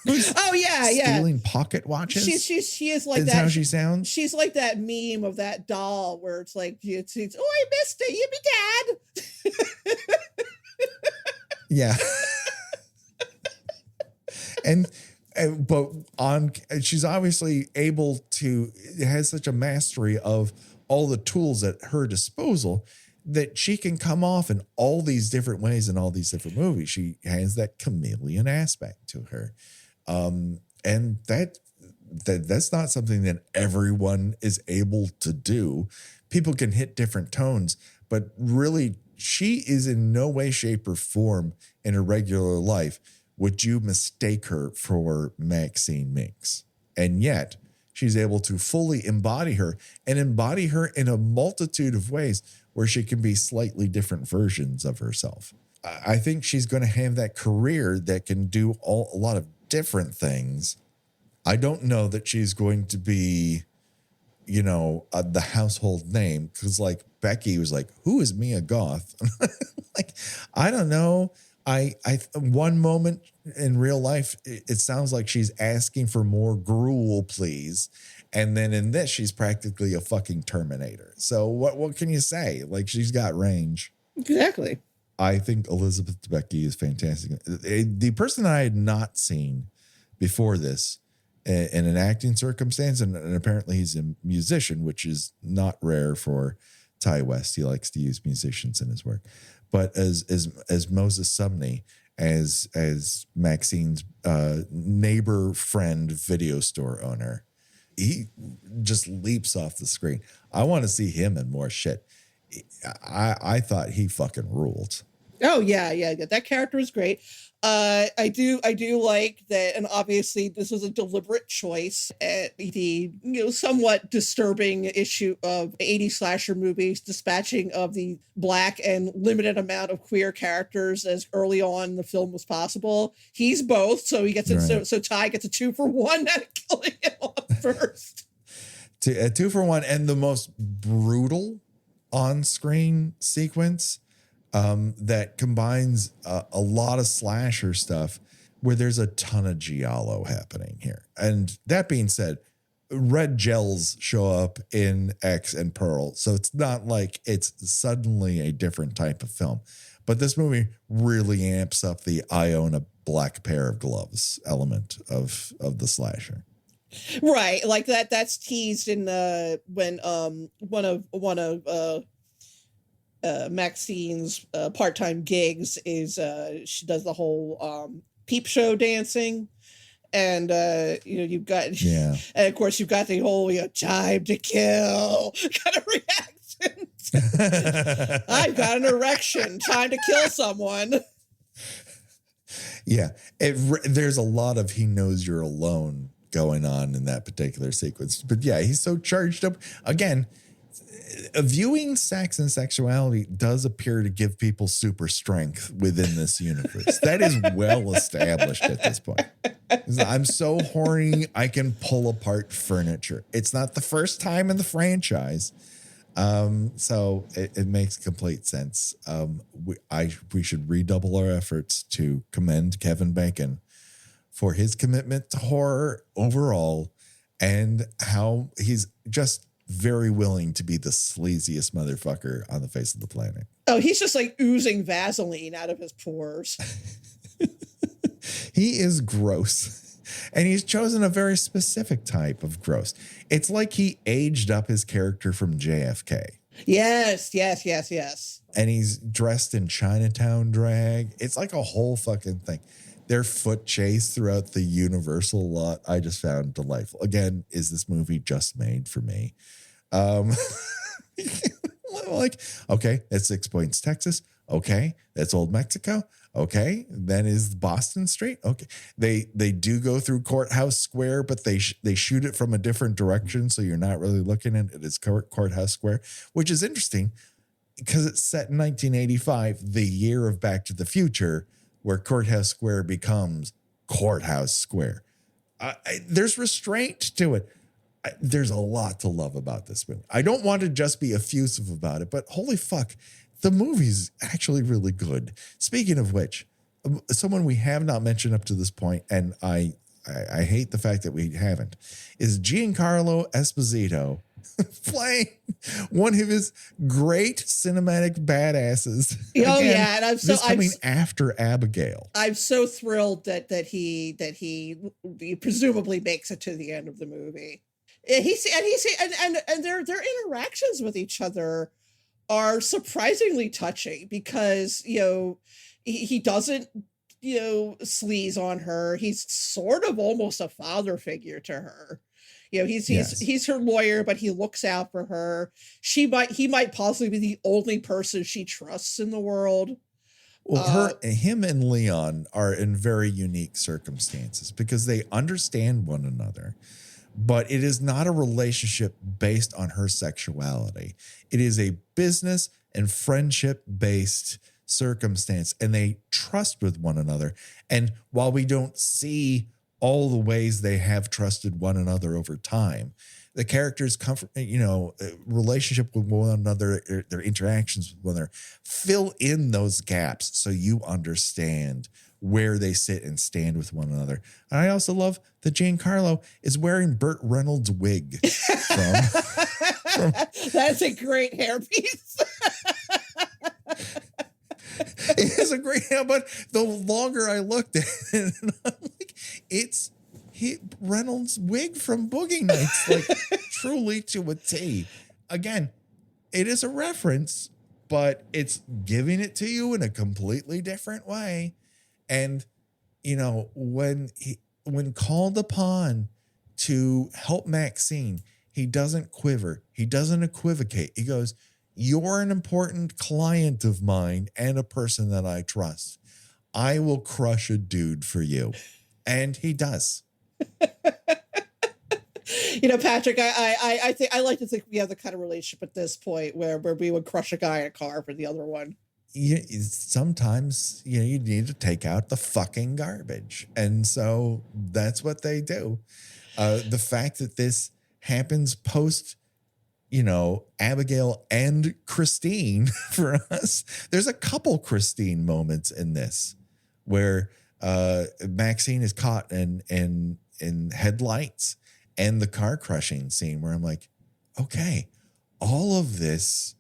[SPEAKER 2] Oh yeah,
[SPEAKER 1] stealing pocket watches.
[SPEAKER 2] She is like
[SPEAKER 1] is
[SPEAKER 2] that.
[SPEAKER 1] How she sounds.
[SPEAKER 2] She's like that meme of that doll where it's like, it's oh, I missed it. You be dad.
[SPEAKER 1] Yeah. But she's obviously able to, has such a mastery of all the tools at her disposal that she can come off in all these different ways in all these different movies. She has that chameleon aspect to her. And that's not something that everyone is able to do. People can hit different tones, but really she is in no way, shape, or form in her regular life would you mistake her for Maxxxine Minx. And yet she's able to fully embody her and embody her in a multitude of ways where she can be slightly different versions of herself. I think she's going to have that career that can do a lot of different things. I don't know that she's going to be, the household name, because like Becky was like, who is Mia Goth? Like, I don't know. I one moment in real life, it sounds like she's asking for more gruel, please. And then in this, she's practically a fucking Terminator. So what can you say? Like, she's got range.
[SPEAKER 2] Exactly.
[SPEAKER 1] I think Elizabeth Debicki is fantastic. The person I had not seen before this in an acting circumstance, and apparently he's a musician, which is not rare for Ty West. He likes to use musicians in his work. But as Moses Sumney, as Maxxine's neighbor friend video store owner, he just leaps off the screen. I want to see him in more shit. I thought he fucking ruled.
[SPEAKER 2] Oh yeah. That character is great. I do like that, and obviously this was a deliberate choice at the somewhat disturbing issue of 80 slasher movies, dispatching of the black and limited amount of queer characters as early on in the film was possible. He's both, so he gets it. Right. So Ty gets a 2-for-1 out of killing him off first.
[SPEAKER 1] A 2-for-1, and the most brutal on-screen sequence. That combines a lot of slasher stuff where there's a ton of Giallo happening here. And that being said, red gels show up in X and Pearl. So it's not like it's suddenly a different type of film. But this movie really amps up the I own a black pair of gloves element of the slasher.
[SPEAKER 2] Right. Like that's teased in when one of Maxxine's part-time gigs is she does the whole peep show dancing, and you've got and of course you've got the whole time to kill kind of reaction. I've got an erection, time to kill someone.
[SPEAKER 1] Yeah, there's a lot of he knows you're alone going on in that particular sequence, but yeah, he's so charged up again. Viewing sex and sexuality does appear to give people super strength within this universe. That is well established at this point. I'm so horny, I can pull apart furniture. It's not the first time in the franchise. So it makes complete sense. We should redouble our efforts to commend Kevin Bacon for his commitment to horror overall and how he's just very willing to be the sleaziest motherfucker on the face of the planet.
[SPEAKER 2] Oh, he's just like oozing Vaseline out of his pores.
[SPEAKER 1] He is gross. And he's chosen a very specific type of gross. It's like he aged up his character from JFK.
[SPEAKER 2] Yes.
[SPEAKER 1] And he's dressed in Chinatown drag. It's like a whole fucking thing. Their foot chase throughout the Universal lot, I just found delightful. Again, is this movie just made for me? Um, like, okay, that's 6 Points, Texas. Okay, that's Old Mexico. Okay, then is Boston Street. Okay, they do go through Courthouse Square, but they shoot it from a different direction, so you're not really looking at it as Courthouse Square, which is interesting because it's set in 1985, the year of Back to the Future, where Courthouse Square becomes Courthouse Square. There's restraint to it. There's a lot to love about this movie. I don't want to just be effusive about it, but holy fuck, the movie's actually really good. Speaking of which, someone we have not mentioned up to this point, and I hate the fact that we haven't, is Giancarlo Esposito playing one of his great cinematic badasses.
[SPEAKER 2] Oh
[SPEAKER 1] Again,
[SPEAKER 2] yeah, and
[SPEAKER 1] I'm coming after Abigail.
[SPEAKER 2] I'm so thrilled that he presumably makes it to the end of the movie. And their interactions with each other are surprisingly touching because, you know, he doesn't, you know, sleaze on her. He's sort of almost a father figure to her. You know, he's her lawyer, but he looks out for her. He might possibly be the only person she trusts in the world.
[SPEAKER 1] Well, him and Leon are in very unique circumstances because they understand one another, but it is not a relationship based on her sexuality. It is a business and friendship based circumstance, and they trust with one another. And while we don't see all the ways they have trusted one another over time, the characters' comfort, you know, relationship with one another, their interactions with one another, fill in those gaps so you understand where they sit and stand with one another. And I also love that Giancarlo is wearing Burt Reynolds' wig from
[SPEAKER 2] That's a great hairpiece.
[SPEAKER 1] It is a great hair, but the longer I looked at it, I'm like, it's Reynolds' wig from Boogie Nights, like truly to a T. Again, it is a reference, but it's giving it to you in a completely different way. And, you know, when called upon to help Maxxxine, he doesn't quiver. He doesn't equivocate. He goes, "You're an important client of mine and a person that I trust. I will crush a dude for you." And he does.
[SPEAKER 2] You know, Patrick, I think I like to think we have the kind of relationship at this point where we would crush a guy in a car for the other one.
[SPEAKER 1] Sometimes you need to take out the fucking garbage, and so that's what they do. The fact that this happens post, you know, Abigail and Christine for us, there's a couple Christine moments in this where Maxxxine is caught in headlights, and the car crushing scene where I'm like, okay, all of this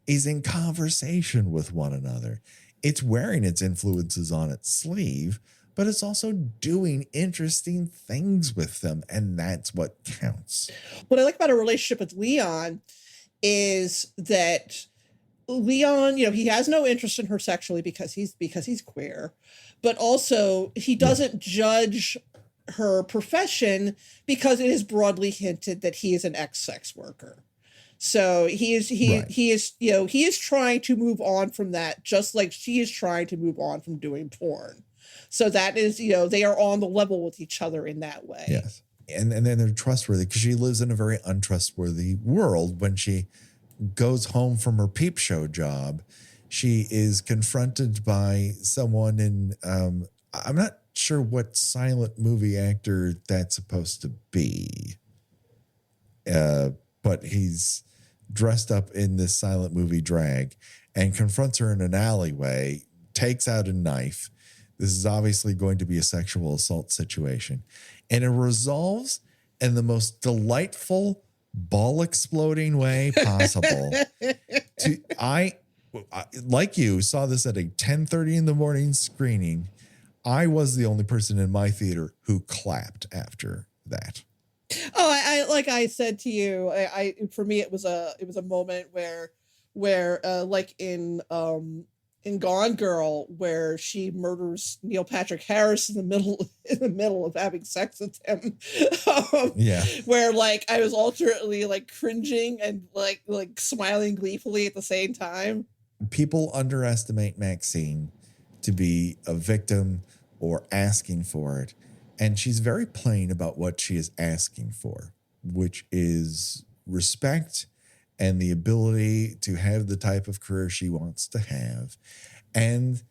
[SPEAKER 1] is in conversation with one another. It's wearing its influences on its sleeve, but it's also doing interesting things with them. And that's what counts.
[SPEAKER 2] What I like about a relationship with Leon is that Leon, you know, he has no interest in her sexually because he's queer, but also he doesn't judge her profession because it is broadly hinted that he is an ex-sex worker. So he is trying to move on from that, just like she is trying to move on from doing porn. So that is, you know, they are on the level with each other in that way.
[SPEAKER 1] Yes. And then they're trustworthy because she lives in a very untrustworthy world. When she goes home from her peep show job, she is confronted by someone in, I'm not sure what silent movie actor that's supposed to be. But he's dressed up in this silent movie drag and confronts her in an alleyway, takes out a knife. This is obviously going to be a sexual assault situation. And it resolves in the most delightful, ball exploding way possible. I, like you, saw this at a 10:30 in the morning screening. I was the only person in my theater who clapped after that.
[SPEAKER 2] Oh, I like I said to you, for me it was a moment where like in in Gone Girl, where she murders Neil Patrick Harris in the middle of having sex with him.
[SPEAKER 1] Yeah.
[SPEAKER 2] Where like I was alternately like cringing and like smiling gleefully at the same time.
[SPEAKER 1] People underestimate Maxxxine to be a victim or asking for it. And she's very plain about what she is asking for, which is respect and the ability to have the type of career she wants to have. And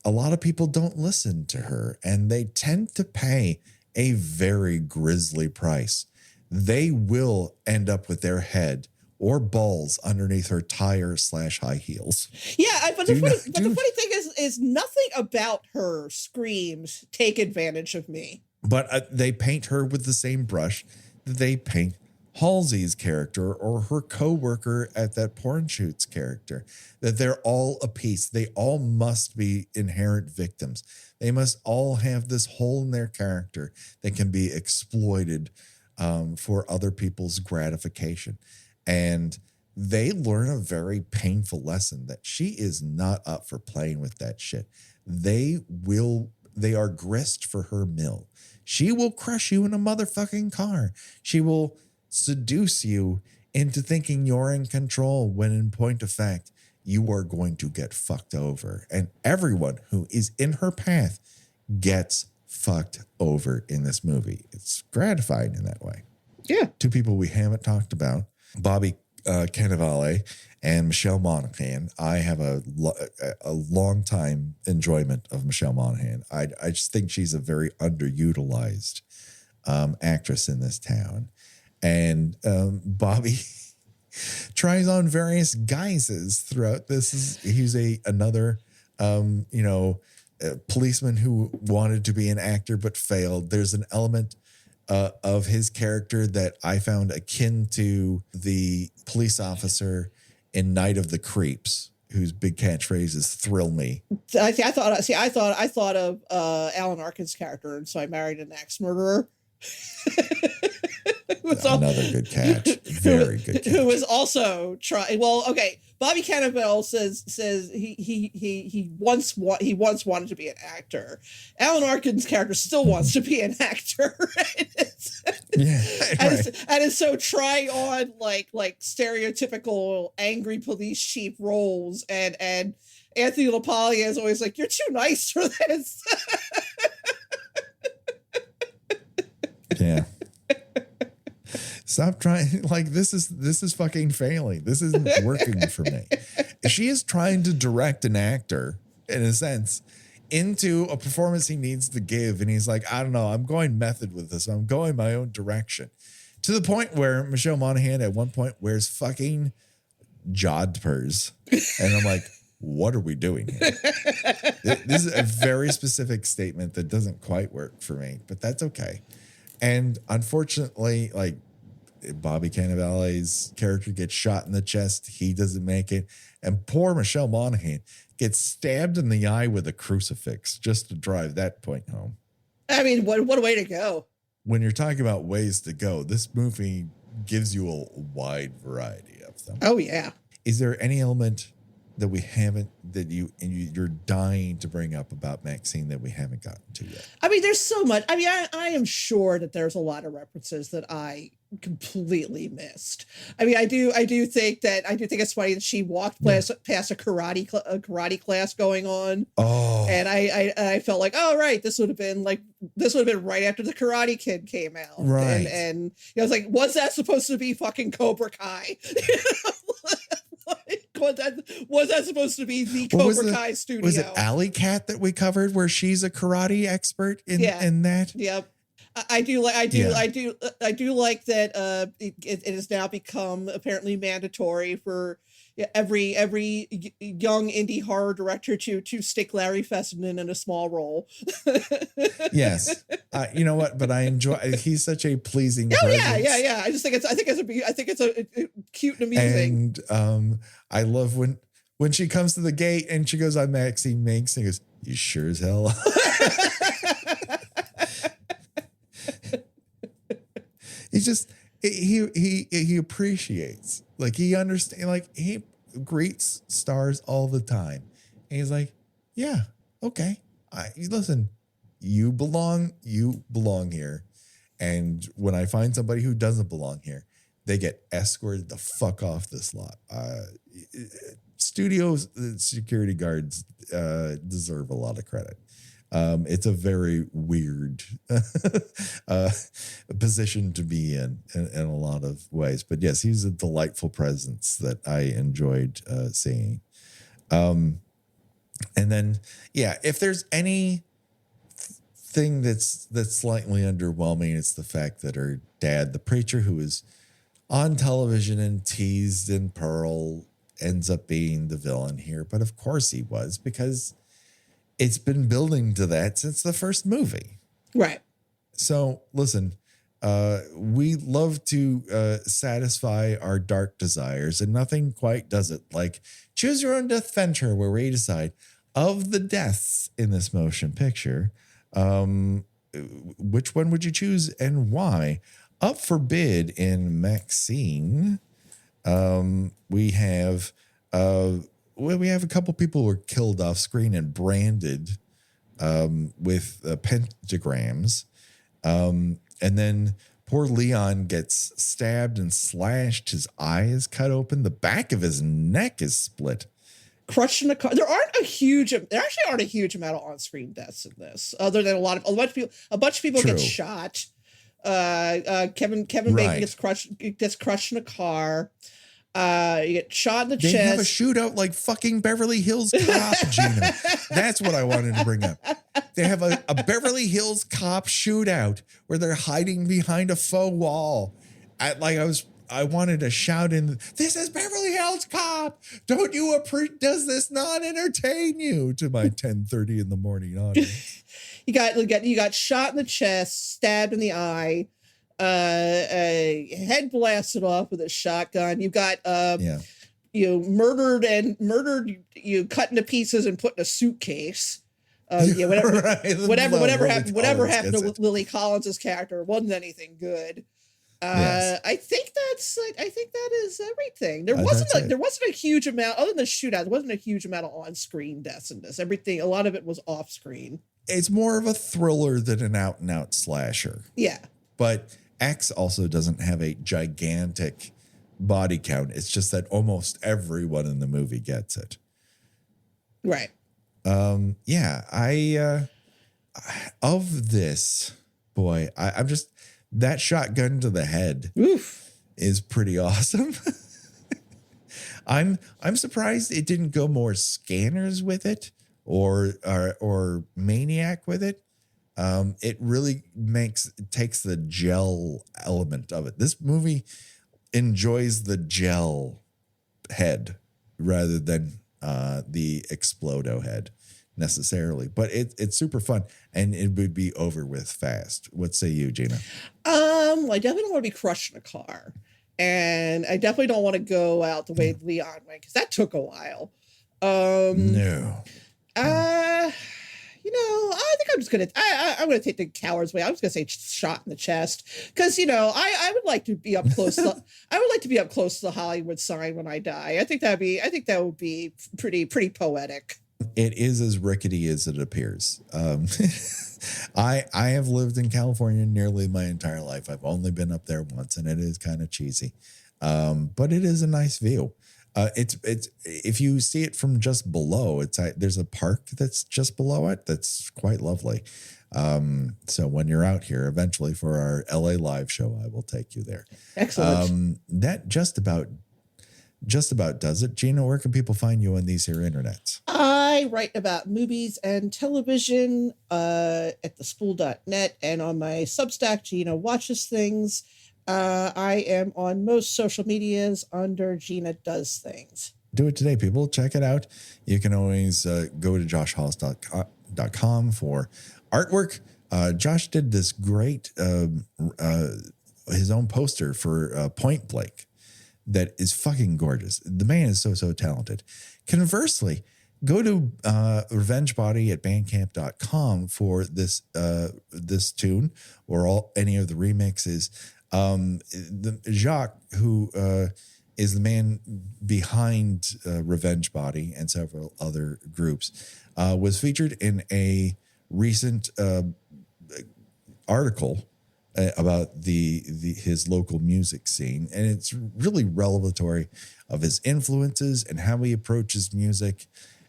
[SPEAKER 1] a lot of people don't listen to her, and they tend to pay a very grisly price. They will end up with their head or balls underneath her tire/high heels.
[SPEAKER 2] Yeah, but the funny thing is nothing about her screams take advantage of me.
[SPEAKER 1] But they paint her with the same brush that they paint Halsey's character or her co-worker at that porn shoots character, that they're all a piece. They all must be inherent victims. They must all have this hole in their character that can be exploited for other people's gratification. And they learn a very painful lesson that she is not up for playing with that shit. They are grist for her mill. She will crush you in a motherfucking car. She will seduce you into thinking you're in control when in point of fact, you are going to get fucked over. And everyone who is in her path gets fucked over in this movie. It's gratifying in that way.
[SPEAKER 2] Yeah.
[SPEAKER 1] Two people we haven't talked about, Bobby Cannavale and Michelle Monaghan. I have a long time enjoyment of Michelle Monaghan. I just think she's a very underutilized actress in this town. And Bobby tries on various guises throughout this. He's another policeman who wanted to be an actor but failed. There's an element of his character that I found akin to the police officer in Night of the Creeps, whose big catchphrase is "thrill me."
[SPEAKER 2] I thought of Alan Arkin's character, and so I married an axe murderer.
[SPEAKER 1] Another good catch. Very good catch.
[SPEAKER 2] Who was also trying. Well, okay. Bobby Cannavale says he once wanted to be an actor. Alan Arkin's character still wants to be an actor. And is so trying on like stereotypical angry police chief roles, and Anthony LaPaglia is always like, "You're too nice for this."
[SPEAKER 1] Yeah. Stop trying. Like, this is fucking failing. This isn't working for me. She is trying to direct an actor, in a sense, into a performance he needs to give. And he's like, I don't know, I'm going method with this. I'm going my own direction. To the point where Michelle Monaghan at one point wears fucking jodhpurs. And I'm like, what are we doing here? This is a very specific statement that doesn't quite work for me, but that's okay. And unfortunately, like, Bobby Cannavale's character gets shot in the chest. He doesn't make it. And poor Michelle Monaghan gets stabbed in the eye with a crucifix just to drive that point home.
[SPEAKER 2] I mean, what a way to go.
[SPEAKER 1] When you're talking about ways to go, this movie gives you a wide variety of them.
[SPEAKER 2] Oh, yeah.
[SPEAKER 1] Is there any element that we haven't, that you're dying to bring up about Maxxxine that we haven't gotten to yet?
[SPEAKER 2] I mean, there's so much. I mean, I am sure that there's a lot of references that I completely missed. I mean, I do think it's funny that she walked past a karate class going on.
[SPEAKER 1] Oh,
[SPEAKER 2] and I felt like, oh right, this would have been right after the Karate Kid came out,
[SPEAKER 1] right?
[SPEAKER 2] And I was like, was that supposed to be fucking Cobra Kai? Was that supposed to be the Cobra Kai studio?
[SPEAKER 1] Was it Alley Cat that we covered, where she's a karate expert in that?
[SPEAKER 2] Yep. I do like that it has now become apparently mandatory for every young indie horror director to stick Larry Fessenden in a small role.
[SPEAKER 1] Yes, you know what? But I enjoy. He's such a pleasing. Presence.
[SPEAKER 2] Yeah. I think it's cute and amusing.
[SPEAKER 1] And I love when she comes to the gate and she goes, "I'm Maxxxine Minx," and he goes, "You sure as hell." He appreciates, like, he understands, like, he greets stars all the time, And he's like, yeah, okay. Listen, you belong here. And when I find somebody who doesn't belong here, they get escorted the fuck off this lot. Studios security guards deserve a lot of credit. It's a very weird position to be in a lot of ways. But yes, he's a delightful presence that I enjoyed seeing. And then, yeah, if there's any thing that's slightly underwhelming, it's the fact that her dad, the preacher who is on television and teased in Pearl, ends up being the villain here. But of course he was, because it's been building to that since the first movie.
[SPEAKER 2] Right.
[SPEAKER 1] So listen, we love to satisfy our dark desires, and nothing quite does it like Choose Your Own Deathventure, where we decide of the deaths in this motion picture, which one would you choose and why? Up for bid in Maxxxine, we have a couple people who were killed off screen and branded with pentagrams, and then poor Leon gets stabbed and slashed. His eye is cut open. The back of his neck is split.
[SPEAKER 2] Crushed in a car. There actually aren't a huge amount of on-screen deaths in this, other than a bunch of people
[SPEAKER 1] True.
[SPEAKER 2] get shot. Kevin Bacon gets crushed in a car. You get shot in the chest.
[SPEAKER 1] They have a shootout like fucking Beverly Hills Cop, Gina. That's what I wanted to bring up. They have a Beverly Hills Cop shootout where they're hiding behind a faux wall. I wanted to shout in, "This is Beverly Hills Cop! Don't you does this not entertain you?" to my 10:30 in the morning audience.
[SPEAKER 2] You got shot in the chest, stabbed in the eye, head blasted off with a shotgun. You got murdered, cut into pieces and put in a suitcase. Whatever happened to Lily Collins's character wasn't anything good. Yes. I think that is everything. There wasn't a huge amount, other than the shootout. There wasn't a huge amount of on-screen deaths in this. A lot of it was off-screen.
[SPEAKER 1] It's more of a thriller than an out-and-out slasher.
[SPEAKER 2] Yeah,
[SPEAKER 1] but X also doesn't have a gigantic body count. It's just that almost everyone in the movie gets it.
[SPEAKER 2] Right.
[SPEAKER 1] Of this, boy, I'm just, that shotgun to the head is pretty awesome. I'm surprised it didn't go more Scanners with it or Maniac with it. It really takes the gel element of it. This movie enjoys the gel head rather than the Explodo head necessarily, but it's super fun and it would be over with fast. What say you, Gina?
[SPEAKER 2] I definitely don't want to be crushed in a car, and I definitely don't want to go out the way Leon went, because that took a while.
[SPEAKER 1] No.
[SPEAKER 2] I think I'm just gonna I'm gonna take the coward's way. I was gonna say shot in the chest, because I would like to be up close. I would like to be up close to the Hollywood sign when I die. I think that would be pretty poetic.
[SPEAKER 1] It is as rickety as it appears. I have lived in California nearly my entire life. I've only been up there once, and it is kind of cheesy, but it is a nice view. It's if you see it from just below, there's a park that's just below it that's quite lovely. So when you're out here eventually for our LA live show, I will take you there.
[SPEAKER 2] Excellent.
[SPEAKER 1] That just about does it. Gina, where can people find you on these here internets?
[SPEAKER 2] I write about movies and television at thespool.net and on my Substack, Gina Watches Things. I am on most social medias under Gina Does Things.
[SPEAKER 1] Do it today, people. Check it out. You can always go to joshhollis.com for artwork. Josh did this great, his own poster for Point Blank that is fucking gorgeous. The man is so talented. Conversely, go to revengebody at bandcamp.com for this tune or any of the remixes. The Jacques, who is the man behind Revenge Body and several other groups, was featured in a recent article about his local music scene, and it's really revelatory of his influences and how he approaches music.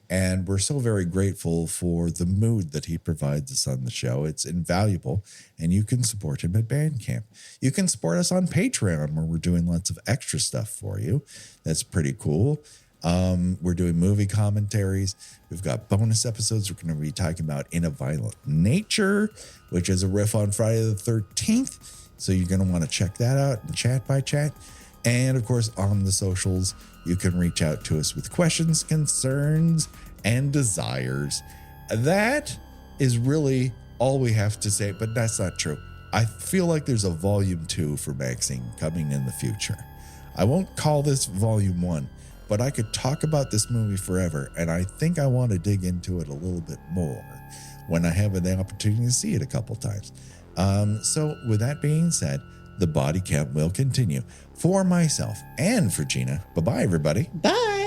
[SPEAKER 1] And we're so very grateful for the mood that he provides us on the show. It's invaluable, and you can support him at Bandcamp. You can support us on Patreon, where we're doing lots of extra stuff for you. That's pretty cool. We're doing movie commentaries. We've got bonus episodes. We're going to be talking about In a Violent Nature, which is a riff on Friday the 13th. So you're going to want to check that out and chat by chat. And of course, on the socials, you can reach out to us with questions, concerns, and desires. That is really all we have to say, but that's not true. I feel like there's a volume 2 for Maxxxine coming in the future. I won't call this volume 1, but I could talk about this movie forever, and I think I want to dig into it a little bit more when I have the opportunity to see it a couple times. So with that being said, the body count will continue. For myself and for Gina, bye-bye, everybody.
[SPEAKER 2] Bye.